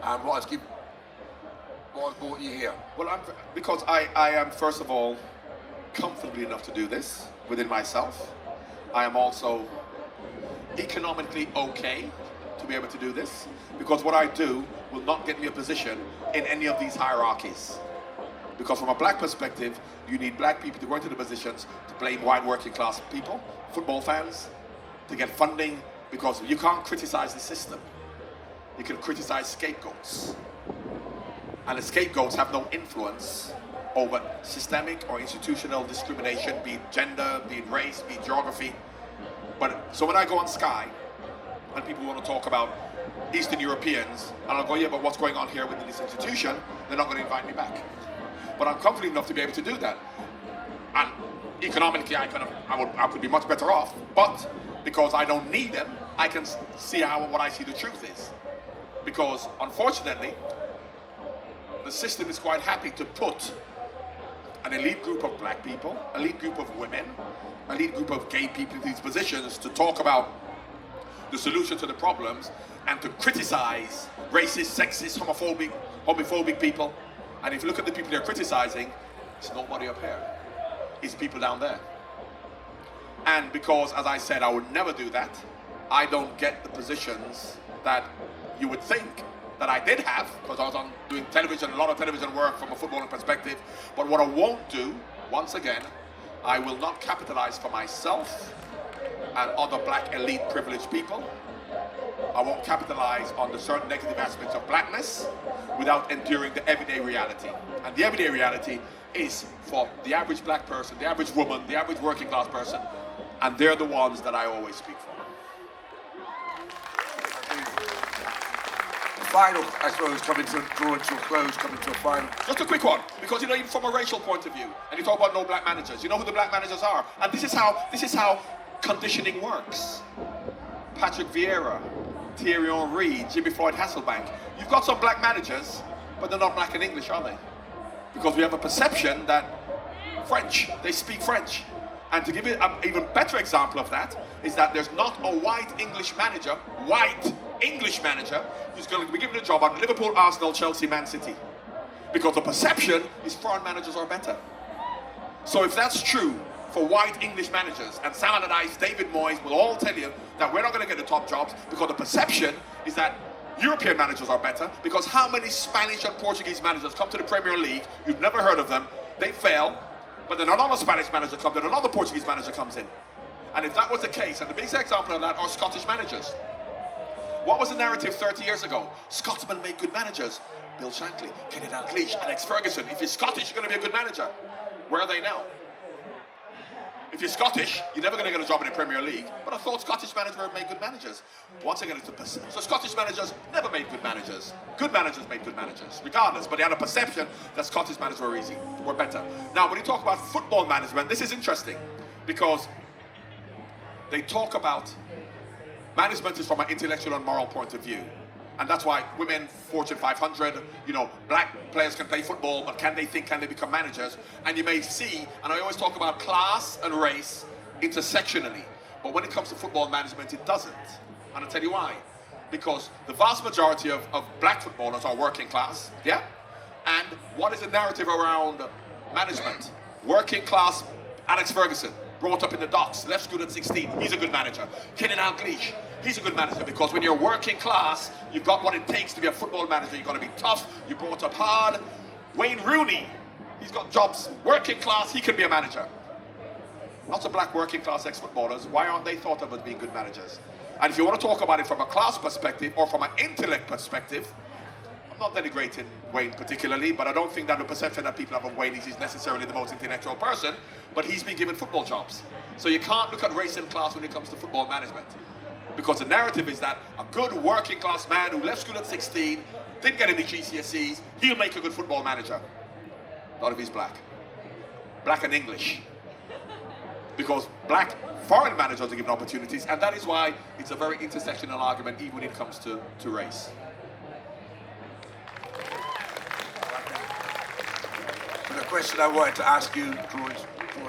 And what has brought you here? Well, because I am, first of all, comfortably enough to do this within myself. I am also economically okay to be able to do this, because what I do will not get me a position in any of these hierarchies. Because from a black perspective, you need black people to go into the positions to blame white working class people, football fans, to get funding, because you can't criticize the system. You can criticize scapegoats. And the scapegoats have no influence over systemic or institutional discrimination, be it gender, be it race, be it geography. But so when I go on Sky, and people want to talk about Eastern Europeans, and I'll go, yeah, but what's going on here within this institution? They're not going to invite me back. But I'm comfortable enough to be able to do that. And economically, I could be much better off. But because I don't need them, I can see what I see the truth is. Because unfortunately, the system is quite happy to put an elite group of black people, elite group of women, elite group of gay people in these positions to talk about the solution to the problems and to criticize racist, sexist, homophobic people. And if you look at the people they're criticizing, it's nobody up here. It's people down there. And because, as I said, I would never do that, I don't get the positions that you would think that I did have, because I was on doing television, a lot of television work from a footballing perspective. But what I won't do, once again, I will not capitalize for myself and other black elite privileged people. I won't capitalize on the certain negative aspects of blackness without enduring the everyday reality. And the everyday reality is for the average black person, the average woman, the average working class person, and they're the ones that I always speak for. Final, I suppose, drawing to a close, coming to a final. Just a quick one, because even from a racial point of view, and you talk about no black managers, you know who the black managers are, and this is how conditioning works. Patrick Vieira, Thierry Henry, Jimmy Floyd Hasselbank. You've got some black managers but they're not black and English, are they? Because we have a perception that French, they speak French. And to give you an even better example of that is that there's not a white English manager who's going to be given a job at Liverpool, Arsenal, Chelsea, Man City. Because the perception is foreign managers are better. So if that's true for white English managers, and Sam Allardyce, David Moyes will all tell you that we're not going to get the top jobs because the perception is that European managers are better, because how many Spanish and Portuguese managers come to the Premier League, you've never heard of them, they fail, but then another Spanish manager comes in, another Portuguese manager comes in. And if that was the case, and the biggest example of that are Scottish managers. What was the narrative 30 years ago? Scotsmen make good managers. Bill Shankly, Kenny Dalglish, Alex Ferguson. If you're Scottish, you're going to be a good manager. Where are they now? If you're Scottish, you're never going to get a job in the Premier League. But I thought Scottish managers made good managers. Once again, it's the perception. So Scottish managers never made good managers. Good managers made good managers, regardless. But they had a perception that Scottish managers were easy, were better. Now, when you talk about football management, this is interesting because they talk about management is from an intellectual and moral point of view. And that's why women, Fortune 500, you know, black players can play football, but can they become managers? And you may see, and I always talk about class and race intersectionally. But when it comes to football management, it doesn't. And I'll tell you why. Because the vast majority of black footballers are working class, yeah? And what is the narrative around management? Working class, Alex Ferguson, brought up in the docks, left school at 16, he's a good manager. Kenny Dalglish, he's a good manager, because when you're working class, you've got what it takes to be a football manager. You've got to be tough, you're brought up hard. Wayne Rooney, he's got jobs, working class, he can be a manager. Lots of black working class ex-footballers, why aren't they thought of as being good managers? And if you want to talk about it from a class perspective or from an intellect perspective, I'm not denigrating Wayne particularly, but I don't think that the perception that people have of Wayne is he's necessarily the most intellectual person, but he's been given football jobs. So you can't look at race and class when it comes to football management. Because the narrative is that a good working class man who left school at 16, didn't get any GCSEs, he'll make a good football manager. Not if he's black. Black and English. Because black foreign managers are given opportunities, and that is why it's a very intersectional argument even when it comes to race. The question I wanted to ask you, drawing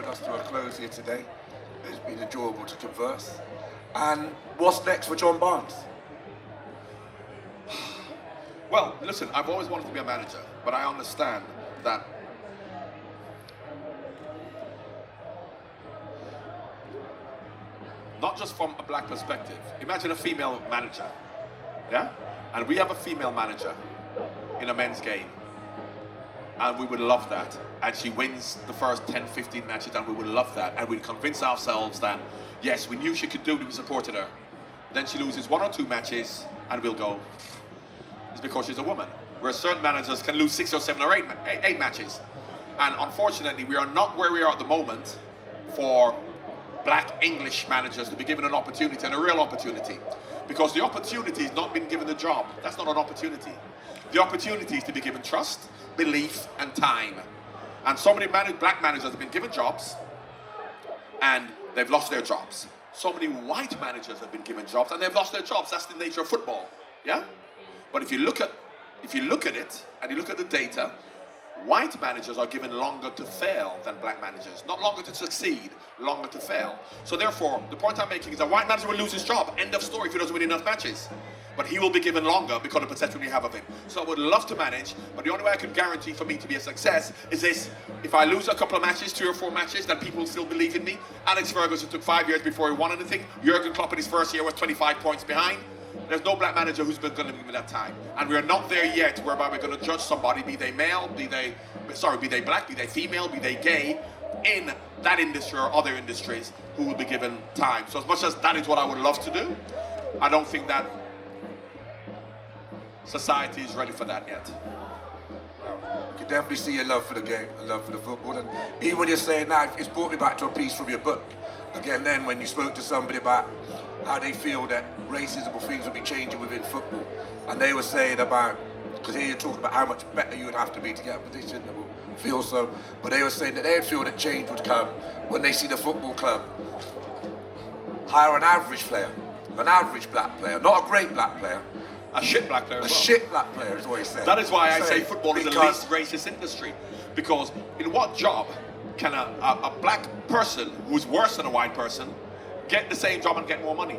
us to a close here today, it's been enjoyable to converse. And what's next for John Barnes? Well, listen, I've always wanted to be a manager, but I understand that not just from a black perspective. Imagine a female manager, yeah? And we have a female manager in a men's game. And we would love that. And she wins the first 10, 15 matches, and we would love that. And we'd convince ourselves that, yes, we knew she could do it, we supported her. Then she loses 1 or 2 matches, and we'll go, it's because she's a woman. Whereas certain managers can lose 6 or 7 or 8 matches. And unfortunately, we are not where we are at the moment for black English managers to be given an opportunity, and a real opportunity. Because the opportunity is not being given a job. That's not an opportunity. The opportunity is to be given trust, belief, and time. And so many black managers have been given jobs, and they've lost their jobs. So many white managers have been given jobs, and they've lost their jobs. That's the nature of football, yeah? But if you look at it, and you look at the data, white managers are given longer to fail than black managers. Not longer to succeed, longer to fail. So therefore, the point I'm making is a white manager will lose his job. End of story if he doesn't win enough matches. But he will be given longer because of the perception we have of him. So I would love to manage, but the only way I can guarantee for me to be a success is this: if I lose a couple of matches, 3 or 4 matches, then people will still believe in me. Alex Ferguson took 5 years before he won anything. Jurgen Klopp in his first year was 25 points behind. There's no black manager who's been going to give me that time. And we're not there yet whereby we're going to judge somebody, be they male, be they black, be they female, be they gay, in that industry or other industries, who will be given time. So as much as that is what I would love to do, I don't think that society is ready for that yet. You can definitely see your love for the game, a love for the football. And even when you're saying that, it's brought me back to a piece from your book. Again, then when you spoke to somebody about how they feel that racism or things will be changing within football, and they were saying about, because here you're talking about how much better you would have to be to get a position that will feel so, but they were saying that they'd feel that change would come when they see the football club hire an average player, an average black player, not a great black player, A shit black player A as well. shit black player is what he said. That is why I So, say football is the because- least racist industry. Because in what job can a black person who's worse than a white person get the same job and get more money?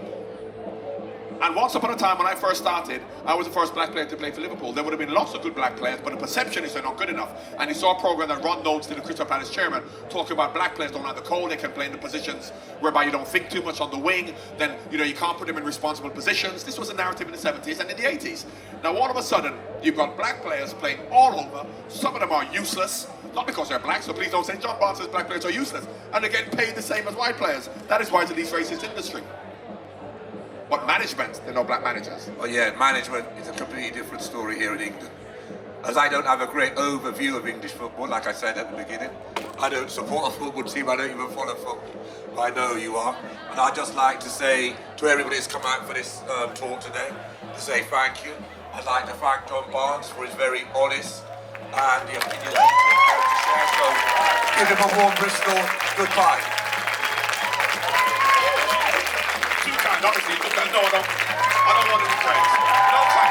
And once upon a time when I first started, I was the first black player to play for Liverpool. There would have been lots of good black players, but the perception is they're not good enough. And you saw a program that Ron Notes did, the Crystal Palace chairman, talking about black players don't have the call, they can play in the positions whereby you don't think too much on the wing, then you can't put them in responsible positions. This was a narrative in the 70s and in the 80s. Now all of a sudden, you've got black players playing all over. Some of them are useless, not because they're black, so please don't say John Barnes says black players are useless. And they're getting paid the same as white players. That is why it's the least racist industry. But management, they're not black managers. Well, yeah, management is a completely different story here in England. As I don't have a great overview of English football, like I said at the beginning, I don't support a football team, I don't even follow football. I know you are. And I'd just like to say to everybody who's come out for this talk today, to say thank you. I'd like to thank John Barnes for his very honest and the opinions he took out to share. So give him a warm Bristol goodbye. Too kind, honestly. No, I don't want any praise. No, thank